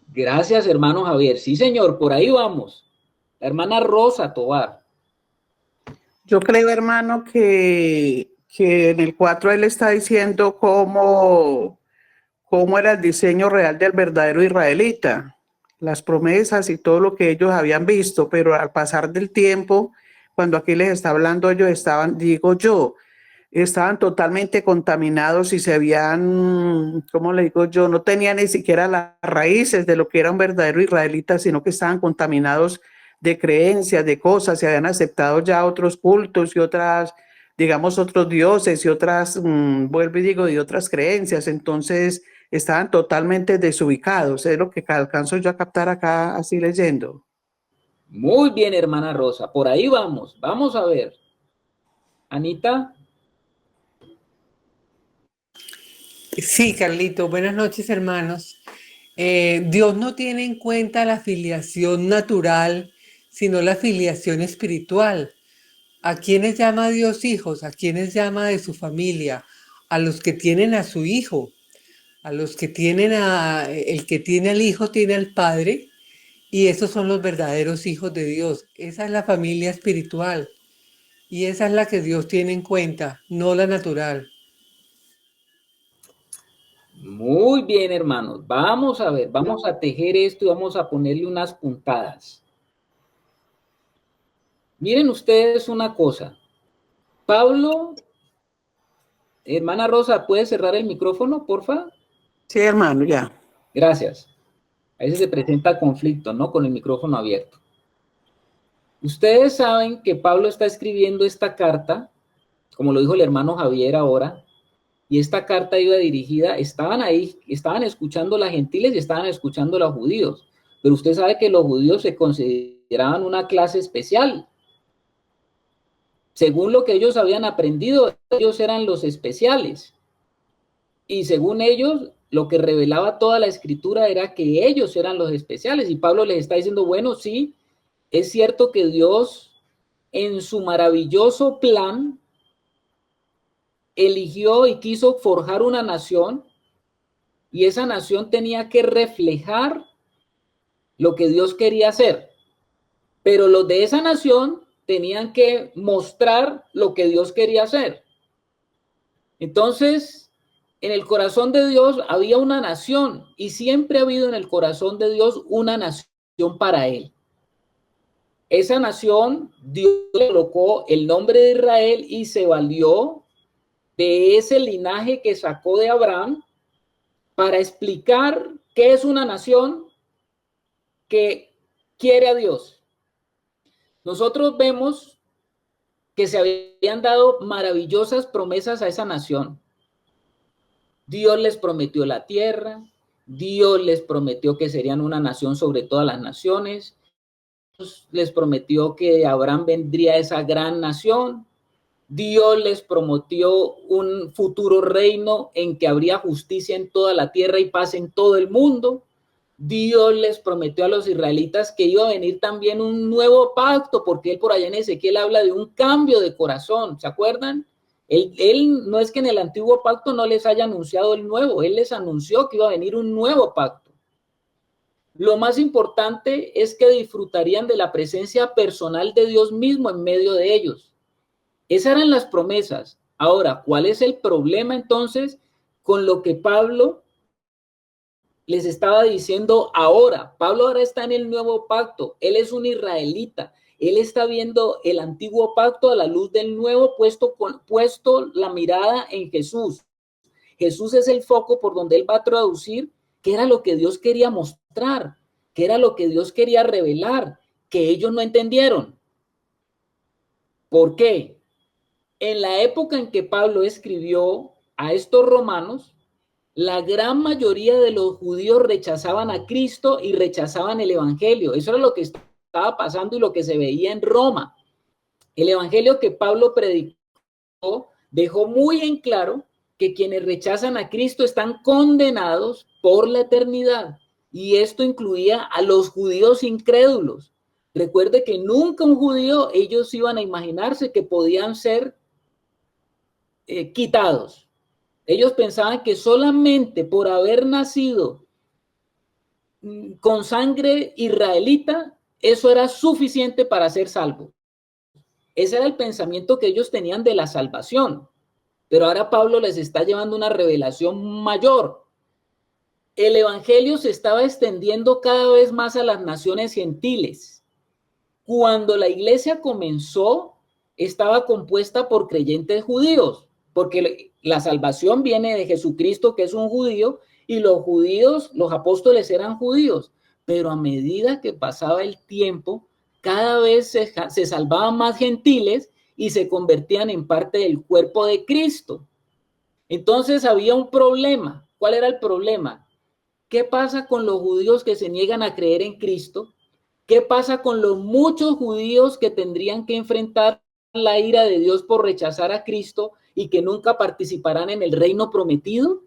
Gracias, hermano Javier. Sí, señor, por ahí vamos. La hermana Rosa Tobar. Yo creo, hermano, que en el 4 él está diciendo cómo era el diseño real del verdadero israelita, las promesas y todo lo que ellos habían visto, pero al pasar del tiempo, cuando aquí les está hablando, ellos estaban, digo yo, estaban totalmente contaminados y se habían, ¿cómo le digo yo? No tenían ni siquiera las raíces de lo que era un verdadero israelita, sino que estaban contaminados de creencias, de cosas, se habían aceptado ya otros cultos y otras, digamos, otros dioses y otras, vuelvo y digo, y otras creencias. Entonces, estaban totalmente desubicados. Es lo que alcanzo yo a captar acá, así leyendo. Muy bien, hermana Rosa. Por ahí vamos. Vamos a ver. Anita. Sí, Carlito, buenas noches, hermanos. Dios no tiene en cuenta la filiación natural, sino la filiación espiritual. ¿A quiénes llama Dios hijos? ¿A quiénes llama de su familia? A los que tienen a su hijo, a los que tienen el que tiene al hijo tiene al padre, y esos son los verdaderos hijos de Dios. Esa es la familia espiritual, y esa es la que Dios tiene en cuenta, no la natural. Muy bien, hermanos. Vamos a ver, vamos a tejer esto y vamos a ponerle unas puntadas. Miren ustedes una cosa. Pablo, hermana Rosa, ¿puede cerrar el micrófono, porfa? Sí, hermano, ya. Gracias. A veces se presenta conflicto, ¿no? Con el micrófono abierto. Ustedes saben que Pablo está escribiendo esta carta, como lo dijo el hermano Javier ahora, y esta carta iba dirigida, estaban ahí, estaban escuchando las gentiles y estaban escuchando los judíos, pero usted sabe que los judíos se consideraban una clase especial. Según lo que ellos habían aprendido, ellos eran los especiales. Y según ellos, lo que revelaba toda la escritura era que ellos eran los especiales. Y Pablo les está diciendo, bueno, sí, es cierto que Dios en su maravilloso plan eligió y quiso forjar una nación, y esa nación tenía que reflejar lo que Dios quería hacer. Pero los de esa nación tenían que mostrar lo que Dios quería hacer. Entonces, en el corazón de Dios había una nación, y siempre ha habido en el corazón de Dios una nación para él. Esa nación, Dios le colocó el nombre de Israel y se valió de ese linaje que sacó de Abraham para explicar qué es una nación que quiere a Dios. Nosotros vemos que se habían dado maravillosas promesas a esa nación. Dios les prometió la tierra, Dios les prometió que serían una nación sobre todas las naciones, Dios les prometió que de Abraham vendría esa gran nación, Dios les prometió un futuro reino en que habría justicia en toda la tierra y paz en todo el mundo. Dios les prometió a los israelitas que iba a venir también un nuevo pacto, porque él por allá en Ezequiel habla de un cambio de corazón, ¿se acuerdan? Él no es que en el antiguo pacto no les haya anunciado el nuevo, él les anunció que iba a venir un nuevo pacto. Lo más importante es que disfrutarían de la presencia personal de Dios mismo en medio de ellos. Esas eran las promesas. Ahora, ¿cuál es el problema entonces con lo que Pablo les estaba diciendo ahora? Pablo ahora está en el nuevo pacto, él es un israelita, él está viendo el antiguo pacto a la luz del nuevo, puesto la mirada en Jesús. Jesús es el foco por donde él va a traducir qué era lo que Dios quería mostrar, qué era lo que Dios quería revelar, que ellos no entendieron. ¿Por qué? En la época en que Pablo escribió a estos romanos, la gran mayoría de los judíos rechazaban a Cristo y rechazaban el evangelio. Eso era lo que estaba pasando y lo que se veía en Roma. El evangelio que Pablo predicó dejó muy en claro que quienes rechazan a Cristo están condenados por la eternidad. Y esto incluía a los judíos incrédulos. Recuerde que nunca un judío, ellos iban a imaginarse que podían ser quitados. Ellos pensaban que solamente por haber nacido con sangre israelita, eso era suficiente para ser salvo. Ese era el pensamiento que ellos tenían de la salvación. Pero ahora Pablo les está llevando una revelación mayor. El evangelio se estaba extendiendo cada vez más a las naciones gentiles. Cuando la iglesia comenzó, estaba compuesta por creyentes judíos, porque la salvación viene de Jesucristo, que es un judío, y los judíos, los apóstoles eran judíos. Pero a medida que pasaba el tiempo, cada vez se salvaban más gentiles y se convertían en parte del cuerpo de Cristo. Entonces había un problema. ¿Cuál era el problema? ¿Qué pasa con los judíos que se niegan a creer en Cristo? ¿Qué pasa con los muchos judíos que tendrían que enfrentar la ira de Dios por rechazar a Cristo y que nunca participarán en el reino prometido?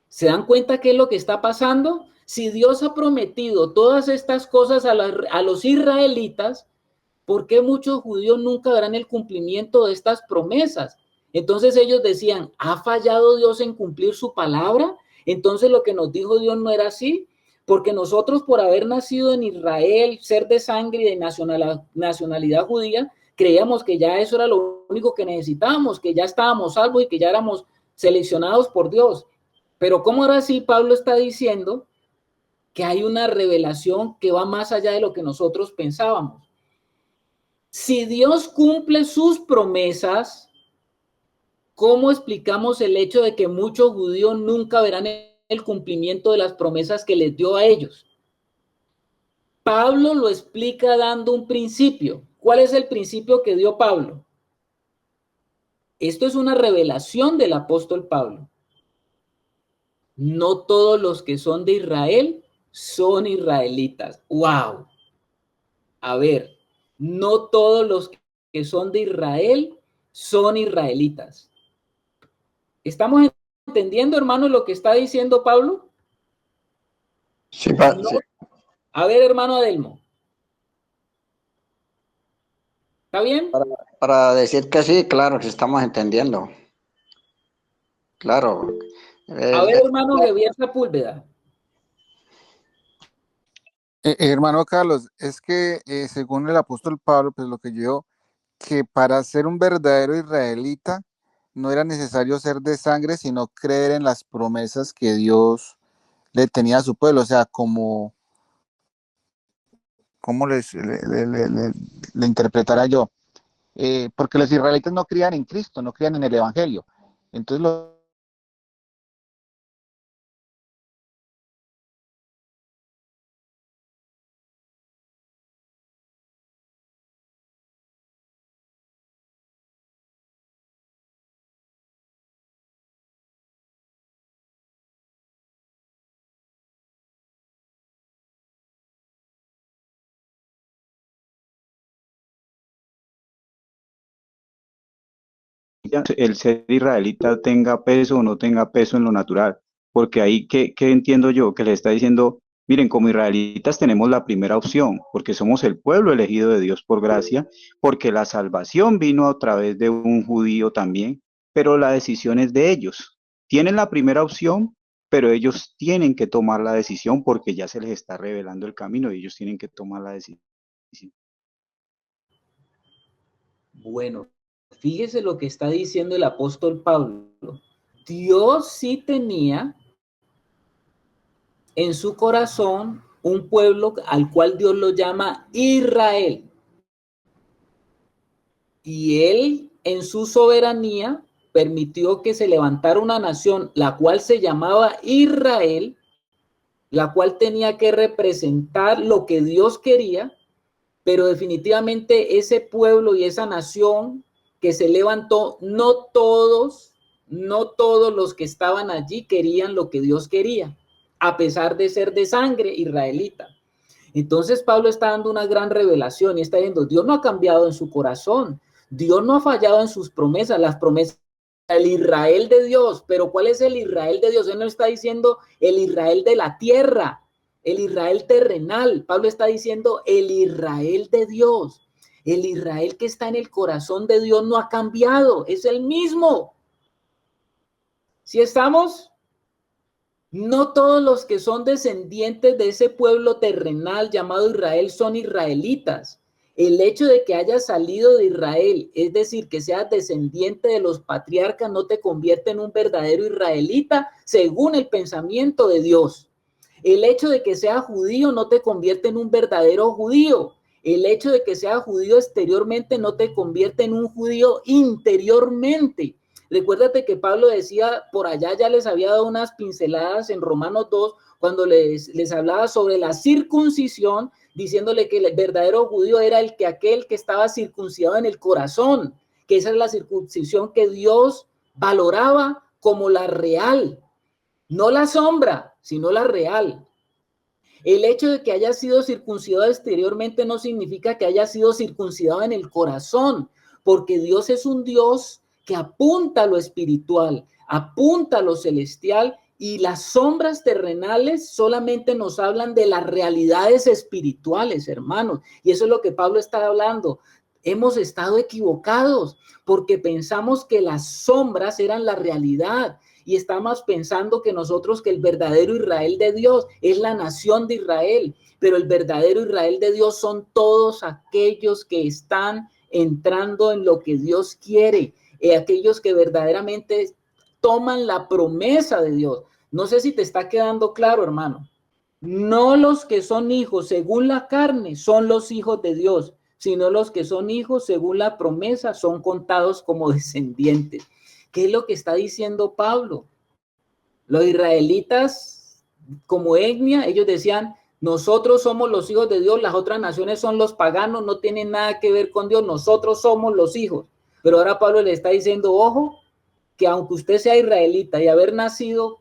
¿Se dan cuenta qué es lo que está pasando? Si Dios ha prometido todas estas cosas a los israelitas, ¿por qué muchos judíos nunca verán el cumplimiento de estas promesas? Entonces ellos decían, ¿ha fallado Dios en cumplir su palabra? Entonces lo que nos dijo Dios no era así, porque nosotros por haber nacido en Israel, ser de sangre y de nacionalidad judía, creíamos que ya eso era lo único que necesitábamos, que ya estábamos salvos y que ya éramos seleccionados por Dios. Pero ¿cómo ahora sí Pablo está diciendo que hay una revelación que va más allá de lo que nosotros pensábamos? Si Dios cumple sus promesas, ¿cómo explicamos el hecho de que muchos judíos nunca verán el cumplimiento de las promesas que les dio a ellos? Pablo lo explica dando un principio. ¿Cuál es el principio que dio Pablo? Esto es una revelación del apóstol Pablo. No todos los que son de Israel son israelitas. ¡Wow! A ver, no todos los que son de Israel son israelitas. ¿Estamos entendiendo, hermano, lo que está diciendo Pablo? Sí, No. sí. A ver, hermano Adelmo. ¿Está bien? Para decir que sí, claro, que estamos entendiendo. Claro. A ver, hermano Javier Sepúlveda. Hermano Carlos, es que según el apóstol Pablo, pues lo que yo, que para ser un verdadero israelita no era necesario ser de sangre, sino creer en las promesas que Dios le tenía a su pueblo, o sea, ¿cómo le interpretara yo? Porque los israelitas no creían en Cristo, no creían en el Evangelio. Entonces el ser israelita tenga peso o no tenga peso en lo natural, porque ahí ¿qué entiendo yo? Que le está diciendo, miren, como israelitas tenemos la primera opción, porque somos el pueblo elegido de Dios por gracia, porque la salvación vino a través de un judío también, pero la decisión es de ellos. Tienen la primera opción, pero ellos tienen que tomar la decisión porque ya se les está revelando el camino y ellos tienen que tomar la decisión. Bueno, Fíjese lo que está diciendo el apóstol Pablo. Dios sí tenía en su corazón un pueblo al cual Dios lo llama Israel. Y él, en su soberanía, permitió que se levantara una nación, la cual se llamaba Israel, la cual tenía que representar lo que Dios quería, pero definitivamente ese pueblo y esa nación que se levantó, no todos los que estaban allí querían lo que Dios quería, a pesar de ser de sangre israelita. Entonces Pablo está dando una gran revelación y está diciendo, Dios no ha cambiado en su corazón, Dios no ha fallado en sus promesas, las promesas del Israel de Dios, pero ¿cuál es el Israel de Dios? Él no está diciendo el Israel de la tierra, el Israel terrenal. Pablo está diciendo el Israel de Dios, el Israel que está en el corazón de Dios no ha cambiado, es el mismo. ¿Sí estamos? No todos los que son descendientes de ese pueblo terrenal llamado Israel son israelitas. El hecho de que hayas salido de Israel, es decir, que seas descendiente de los patriarcas, no te convierte en un verdadero israelita según el pensamiento de Dios. El hecho de que seas judío no te convierte en un verdadero judío. El hecho de que seas judío exteriormente no te convierte en un judío interiormente. Recuérdate que Pablo decía, por allá ya les había dado unas pinceladas en Romanos 2, cuando les hablaba sobre la circuncisión, diciéndole que el verdadero judío era aquel que estaba circuncidado en el corazón, que esa es la circuncisión que Dios valoraba como la real, no la sombra, sino la real. El hecho de que haya sido circuncidado exteriormente no significa que haya sido circuncidado en el corazón, porque Dios es un Dios que apunta a lo espiritual, apunta a lo celestial, y las sombras terrenales solamente nos hablan de las realidades espirituales, hermanos. Y eso es lo que Pablo está hablando. Hemos estado equivocados porque pensamos que las sombras eran la realidad. Y estamos pensando que nosotros, que el verdadero Israel de Dios es la nación de Israel, pero el verdadero Israel de Dios son todos aquellos que están entrando en lo que Dios quiere, aquellos que verdaderamente toman la promesa de Dios. No sé si te está quedando claro, hermano. No los que son hijos según la carne son los hijos de Dios, sino los que son hijos según la promesa son contados como descendientes. ¿Qué es lo que está diciendo Pablo? Los israelitas, como etnia, ellos decían, nosotros somos los hijos de Dios, las otras naciones son los paganos, no tienen nada que ver con Dios, nosotros somos los hijos. Pero ahora Pablo le está diciendo, ojo, que aunque usted sea israelita y haber nacido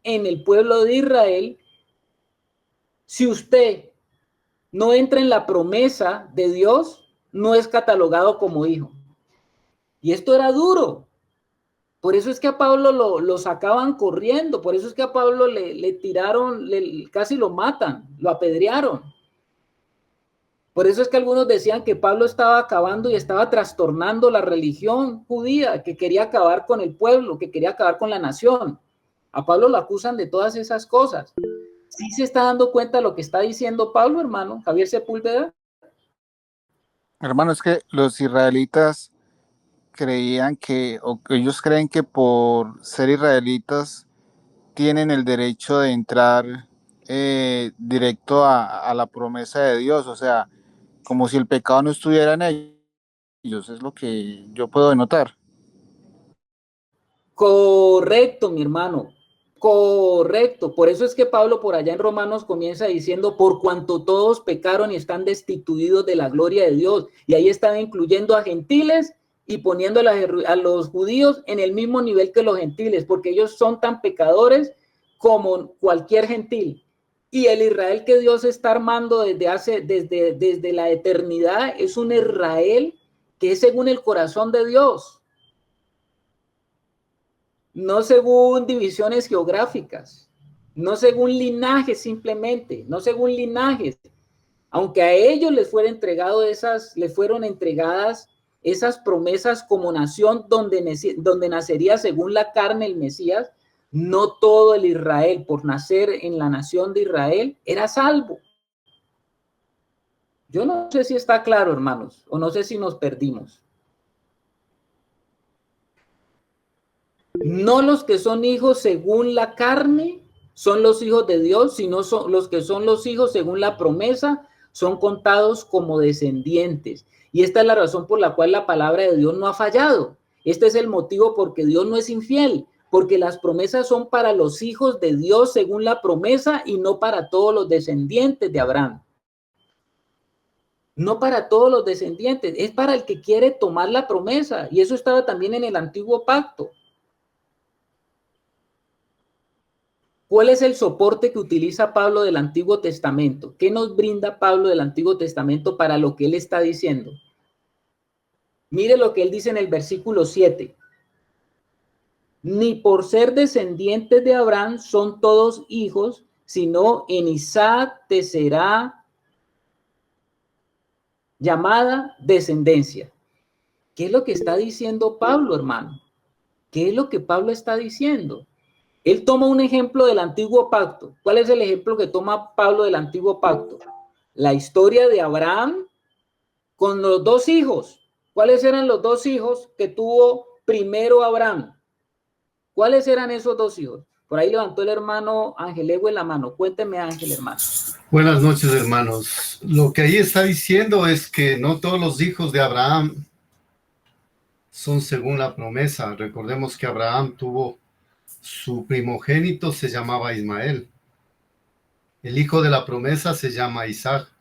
en el pueblo de Israel, si usted no entra en la promesa de Dios, no es catalogado como hijo. Y esto era duro. Por eso es que a Pablo lo sacaban corriendo, por eso es que a Pablo le tiraron, casi lo matan, lo apedrearon. Por eso es que algunos decían que Pablo estaba acabando y estaba trastornando la religión judía, que quería acabar con el pueblo, que quería acabar con la nación. A Pablo lo acusan de todas esas cosas. ¿Sí se está dando cuenta de lo que está diciendo Pablo, hermano? Javier Sepúlveda. Hermano, es que los israelitas creían o ellos creen que por ser israelitas tienen el derecho de entrar directo a la promesa de Dios, o sea, como si el pecado no estuviera en ellos, es lo que yo puedo denotar. Correcto, mi hermano. Correcto. Por eso es que Pablo por allá en Romanos comienza diciendo, por cuanto todos pecaron y están destituidos de la gloria de Dios. Y ahí están incluyendo a gentiles y poniendo a los judíos en el mismo nivel que los gentiles, porque ellos son tan pecadores como cualquier gentil. Y el Israel que Dios está armando desde la eternidad es un Israel que es según el corazón de Dios. No según divisiones geográficas, no según linajes simplemente, no según linajes. Aunque a ellos les fueron entregadas esas promesas como nación donde nacería según la carne el Mesías, no todo el Israel por nacer en la nación de Israel era salvo. Yo no sé si está claro, hermanos, o no sé si nos perdimos. No los que son hijos según la carne son los hijos de Dios, sino son los que son los hijos según la promesa, son contados como descendientes. Y esta es la razón por la cual la palabra de Dios no ha fallado. Este es el motivo porque Dios no es infiel, porque las promesas son para los hijos de Dios según la promesa y no para todos los descendientes de Abraham. No para todos los descendientes, es para el que quiere tomar la promesa. Y eso estaba también en el antiguo pacto. ¿Cuál es el soporte que utiliza Pablo del Antiguo Testamento? ¿Qué nos brinda Pablo del Antiguo Testamento para lo que él está diciendo? Mire lo que él dice en el versículo 7. Ni por ser descendientes de Abraham son todos hijos, sino en Isaac te será llamada descendencia. ¿Qué es lo que está diciendo Pablo, hermano? ¿Qué es lo que Pablo está diciendo? Él toma un ejemplo del antiguo pacto. ¿Cuál es el ejemplo que toma Pablo del antiguo pacto? La historia de Abraham con los dos hijos. ¿Cuáles eran los dos hijos que tuvo primero Abraham? ¿Cuáles eran esos dos hijos? Por ahí levantó el hermano Ángel Ewe la mano. Cuénteme, Ángel, hermano. Buenas noches, hermanos. Lo que ahí está diciendo es que no todos los hijos de Abraham son según la promesa. Recordemos que Abraham tuvo su primogénito, se llamaba Ismael. El hijo de la promesa se llama Isaac.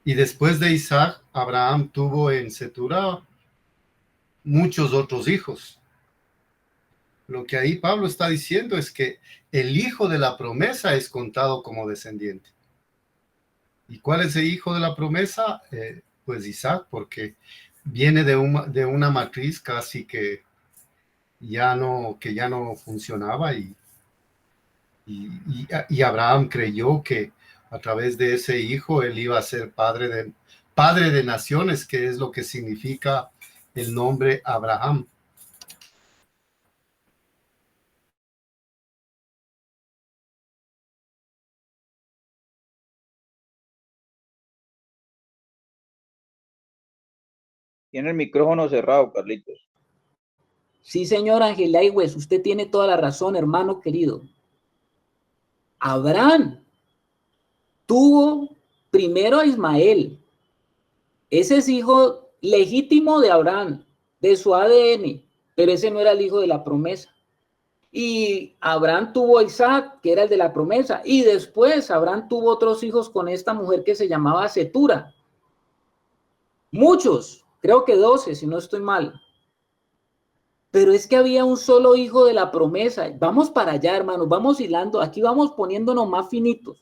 Y después de Isaac, Abraham tuvo en Cetura muchos otros hijos. Lo que ahí Pablo está diciendo es que el hijo de la promesa es contado como descendiente. ¿Y cuál es el hijo de la promesa? Pues Isaac, porque viene de una matriz casi que ya no funcionaba y Abraham creyó que a través de ese hijo él iba a ser padre de naciones, que es lo que significa el nombre Abraham. Tiene el micrófono cerrado, Carlitos. Sí, señor Ángel Aigües, usted tiene toda la razón, hermano querido. Abraham tuvo primero a Ismael. Ese es hijo legítimo de Abraham, de su ADN, pero ese no era el hijo de la promesa. Y Abraham tuvo a Isaac, que era el de la promesa, y después Abraham tuvo otros hijos con esta mujer que se llamaba Cetura. Muchos, creo que 12, si no estoy mal. Pero es que había un solo hijo de la promesa. Vamos para allá, hermanos, vamos hilando, aquí vamos poniéndonos más finitos,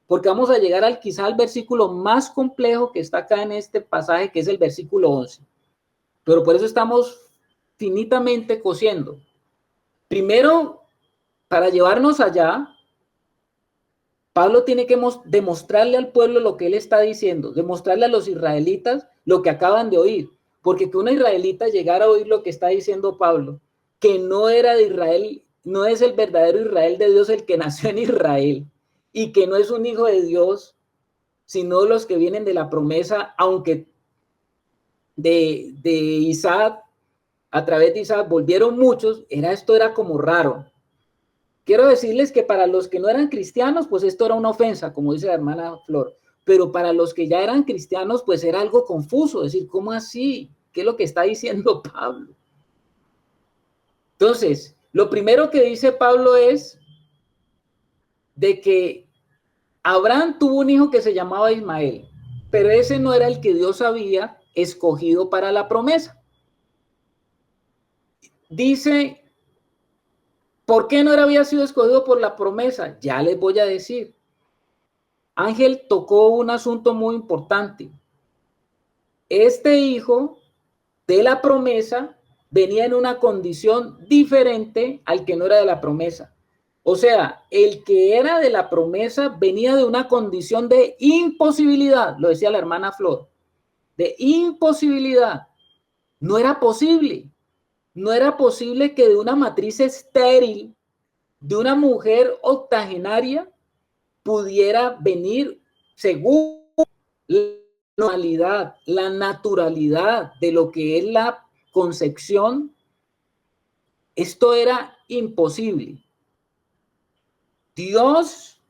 porque vamos a llegar quizá al versículo más complejo que está acá en este pasaje, que es el versículo 11. Pero por eso estamos finitamente cosiendo. Primero, para llevarnos allá, Pablo tiene que demostrarle al pueblo lo que él está diciendo, demostrarle a los israelitas lo que acaban de oír, porque que una israelita llegara a oír lo que está diciendo Pablo, que no era de Israel, no es el verdadero Israel de Dios el que nació en Israel, y que no es un hijo de Dios, sino los que vienen de la promesa, aunque de Isaac, a través de Isaac volvieron muchos, esto era como raro. Quiero decirles que para los que no eran cristianos, pues esto era una ofensa, como dice la hermana Flor, pero para los que ya eran cristianos, pues era algo confuso, decir, ¿cómo así? ¿Qué es lo que está diciendo Pablo? Entonces, lo primero que dice Pablo es de que Abraham tuvo un hijo que se llamaba Ismael, pero ese no era el que Dios había escogido para la promesa. Dice, ¿por qué no había sido escogido por la promesa? Ya les voy a decir. Ángel tocó un asunto muy importante. Este hijo de la promesa venía en una condición diferente al que no era de la promesa. O sea, el que era de la promesa venía de una condición de imposibilidad, lo decía la hermana Flor, de imposibilidad. No era posible. No era posible que de una matriz estéril, de una mujer octogenaria, pudiera venir según la normalidad, la naturalidad de lo que es la concepción Esto era imposible. Dios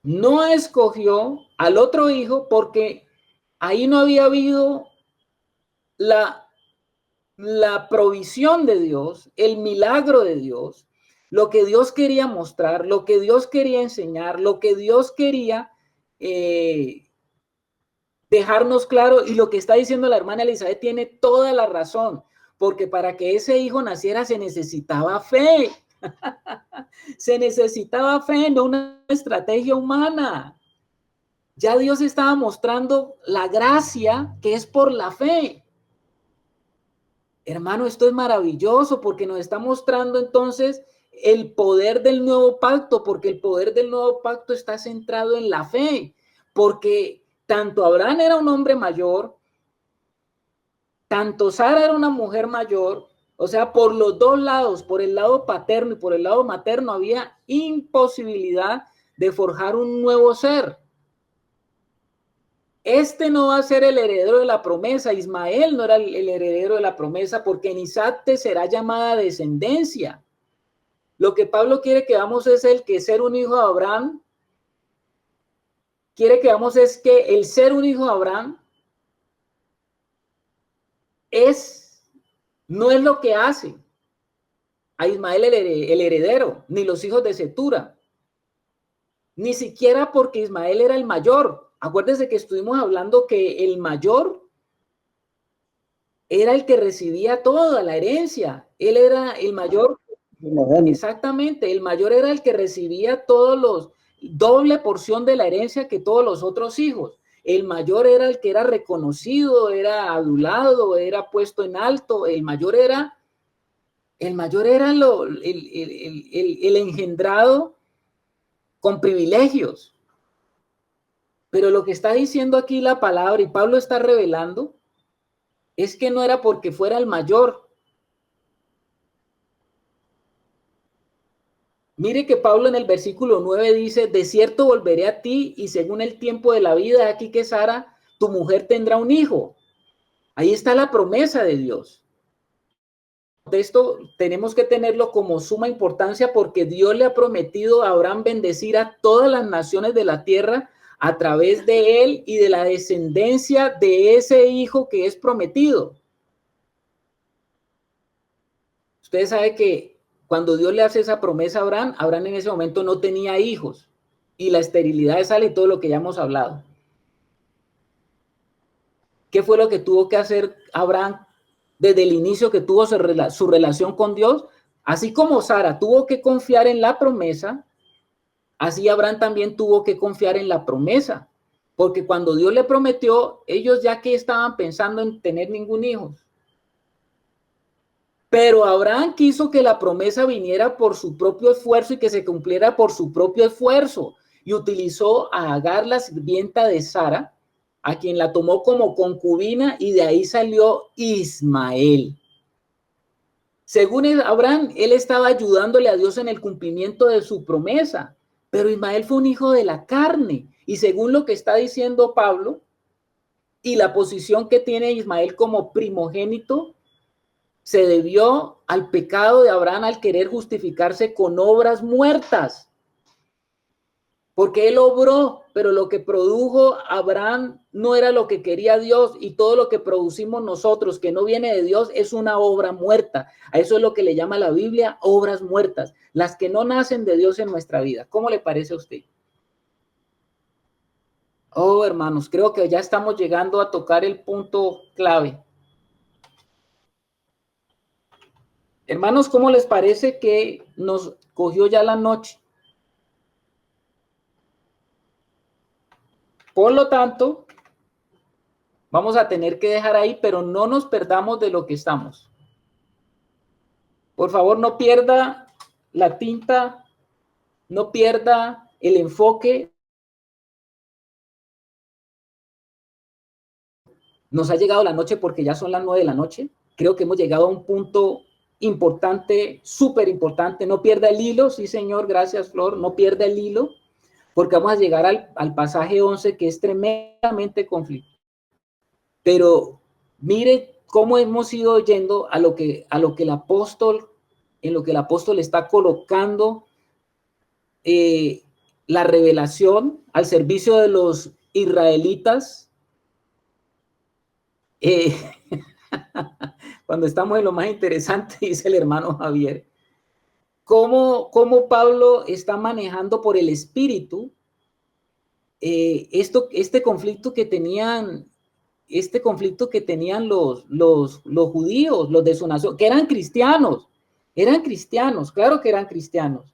no escogió al otro hijo porque ahí no había habido la provisión de Dios, el milagro de Dios, lo que Dios quería mostrar, lo que Dios quería enseñar, lo que Dios quería dejarnos claro, y lo que está diciendo la hermana Elizabeth tiene toda la razón, porque para que ese hijo naciera se necesitaba fe. Se necesitaba fe, no una estrategia humana. Ya Dios estaba mostrando la gracia que es por la fe. Hermano, esto es maravilloso porque nos está mostrando entonces el poder del nuevo pacto, porque el poder del nuevo pacto está centrado en la fe, porque tanto Abraham era un hombre mayor, tanto Sara era una mujer mayor, o sea, por los dos lados, por el lado paterno y por el lado materno, había imposibilidad de forjar un nuevo ser. Este no va a ser el heredero de la promesa. Ismael no era el heredero de la promesa, porque en Isaac te será llamada descendencia. Lo que Pablo quiere que veamos es el que ser un hijo de Abraham, quiere que veamos es que el ser un hijo de Abraham no es lo que hace a Ismael el heredero, ni los hijos de Cetura, ni siquiera porque Ismael era el mayor. Acuérdense que estuvimos hablando que el mayor era el que recibía toda la herencia. Él era el mayor. Exactamente, el mayor era el que recibía doble porción de la herencia que todos los otros hijos. El mayor era el que era reconocido, era adulado, era puesto en alto. El mayor era el engendrado con privilegios. Pero lo que está diciendo aquí la palabra, y Pablo está revelando, es que no era porque fuera el mayor. Mire que Pablo en el versículo 9 dice, de cierto volveré a ti y según el tiempo de la vida, aquí que Sara, tu mujer tendrá un hijo. Ahí está la promesa de Dios. De esto tenemos que tenerlo como suma importancia porque Dios le ha prometido a Abraham bendecir a todas las naciones de la tierra a través de él y de la descendencia de ese hijo que es prometido. Ustedes saben que cuando Dios le hace esa promesa a Abraham, Abraham en ese momento no tenía hijos y la esterilidad de Sara y todo lo que ya hemos hablado. ¿Qué fue lo que tuvo que hacer Abraham desde el inicio que tuvo su relación con Dios? Así como Sara tuvo que confiar en la promesa, así Abraham también tuvo que confiar en la promesa, porque cuando Dios le prometió, ellos ya que estaban pensando en tener ningún hijo. Pero Abraham quiso que la promesa viniera por su propio esfuerzo y que se cumpliera por su propio esfuerzo, y utilizó a Agar, la sirvienta de Sara, a quien la tomó como concubina, y de ahí salió Ismael. Según Abraham, él estaba ayudándole a Dios en el cumplimiento de su promesa, pero Ismael fue un hijo de la carne, y según lo que está diciendo Pablo, y la posición que tiene Ismael como primogénito, se debió al pecado de Abraham al querer justificarse con obras muertas. Porque él obró, pero lo que produjo Abraham no era lo que quería Dios, y todo lo que producimos nosotros que no viene de Dios es una obra muerta. A eso es lo que le llama la Biblia obras muertas, las que no nacen de Dios en nuestra vida. ¿Cómo le parece a usted? Oh, hermanos, creo que ya estamos llegando a tocar el punto clave. Hermanos, ¿cómo les parece que nos cogió ya la noche? Por lo tanto, vamos a tener que dejar ahí, pero no nos perdamos de lo que estamos. Por favor, no pierda la tinta, no pierda el enfoque. Nos ha llegado la noche porque ya son las 9 de la noche. Creo que hemos llegado a un punto importante, súper importante. No pierda el hilo, sí señor, gracias Flor, no pierda el hilo, porque vamos a llegar al pasaje 11, que es tremendamente conflictivo. Pero mire cómo hemos ido yendo a lo que el apóstol en lo que el apóstol está colocando la revelación al servicio de los israelitas. Cuando estamos en lo más interesante, dice el hermano Javier, cómo Pablo está manejando por el Espíritu este conflicto que tenían los judíos, los de su nación, que eran cristianos, claro que eran cristianos,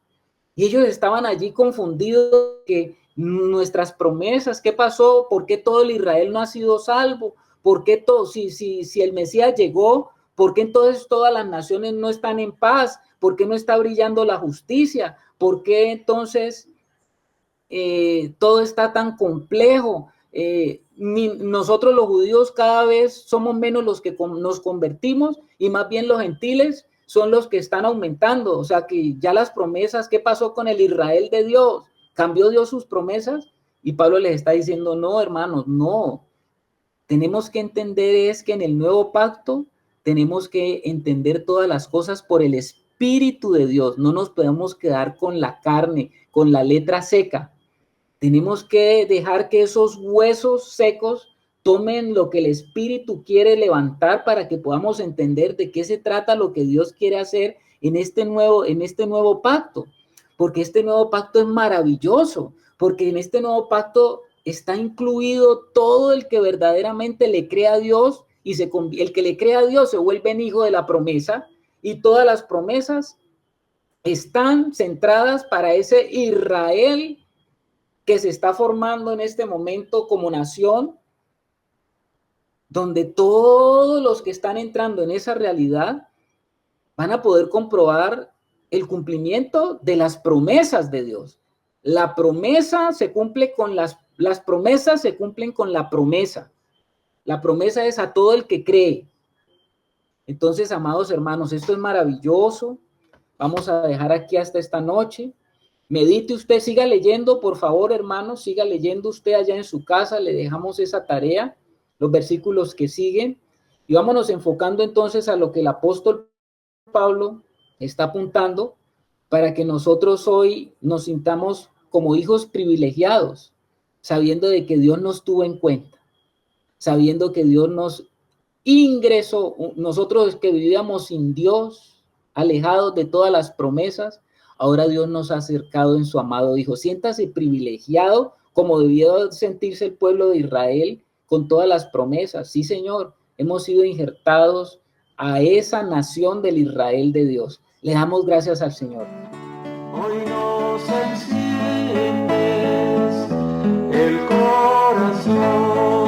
y ellos estaban allí confundidos, que nuestras promesas, ¿qué pasó? ¿Por qué todo el Israel no ha sido salvo? ¿Por qué todo, si el Mesías llegó, por qué entonces todas las naciones no están en paz? ¿Por qué no está brillando la justicia? ¿Por qué entonces todo está tan complejo? Nosotros los judíos cada vez somos menos los que nos convertimos, y más bien los gentiles son los que están aumentando. O sea que ya las promesas, ¿qué pasó con el Israel de Dios? ¿Cambió Dios sus promesas? Y Pablo les está diciendo, no, hermanos, no. Tenemos que entender es que en el nuevo pacto tenemos que entender todas las cosas por el Espíritu de Dios. No nos podemos quedar con la carne, con la letra seca. Tenemos que dejar que esos huesos secos tomen lo que el Espíritu quiere levantar, para que podamos entender de qué se trata lo que Dios quiere hacer en este nuevo pacto. Porque este nuevo pacto es maravilloso, porque en este nuevo pacto está incluido todo el que verdaderamente le cree a Dios, y el que le cree a Dios se vuelve en hijo de la promesa, y todas las promesas están centradas para ese Israel que se está formando en este momento como nación, donde todos los que están entrando en esa realidad van a poder comprobar el cumplimiento de las promesas de Dios. La promesa se cumple con las promesas se cumplen con la promesa. La promesa es a todo el que cree. Entonces, amados hermanos, esto es maravilloso. Vamos a dejar aquí hasta esta noche. Medite usted, siga leyendo, por favor, hermanos, siga leyendo usted allá en su casa. Le dejamos esa tarea, los versículos que siguen, y vámonos enfocando entonces a lo que el apóstol Pablo está apuntando, para que nosotros hoy nos sintamos como hijos privilegiados, sabiendo de que Dios nos tuvo en cuenta, sabiendo que Dios nos ingresó. Nosotros que vivíamos sin Dios, alejados de todas las promesas, ahora Dios nos ha acercado en su amado Hijo. Siéntase privilegiado, como debió sentirse el pueblo de Israel con todas las promesas. Sí, Señor, hemos sido injertados a esa nación del Israel de Dios. Le damos gracias al Señor. Hoy nos enciendes el corazón.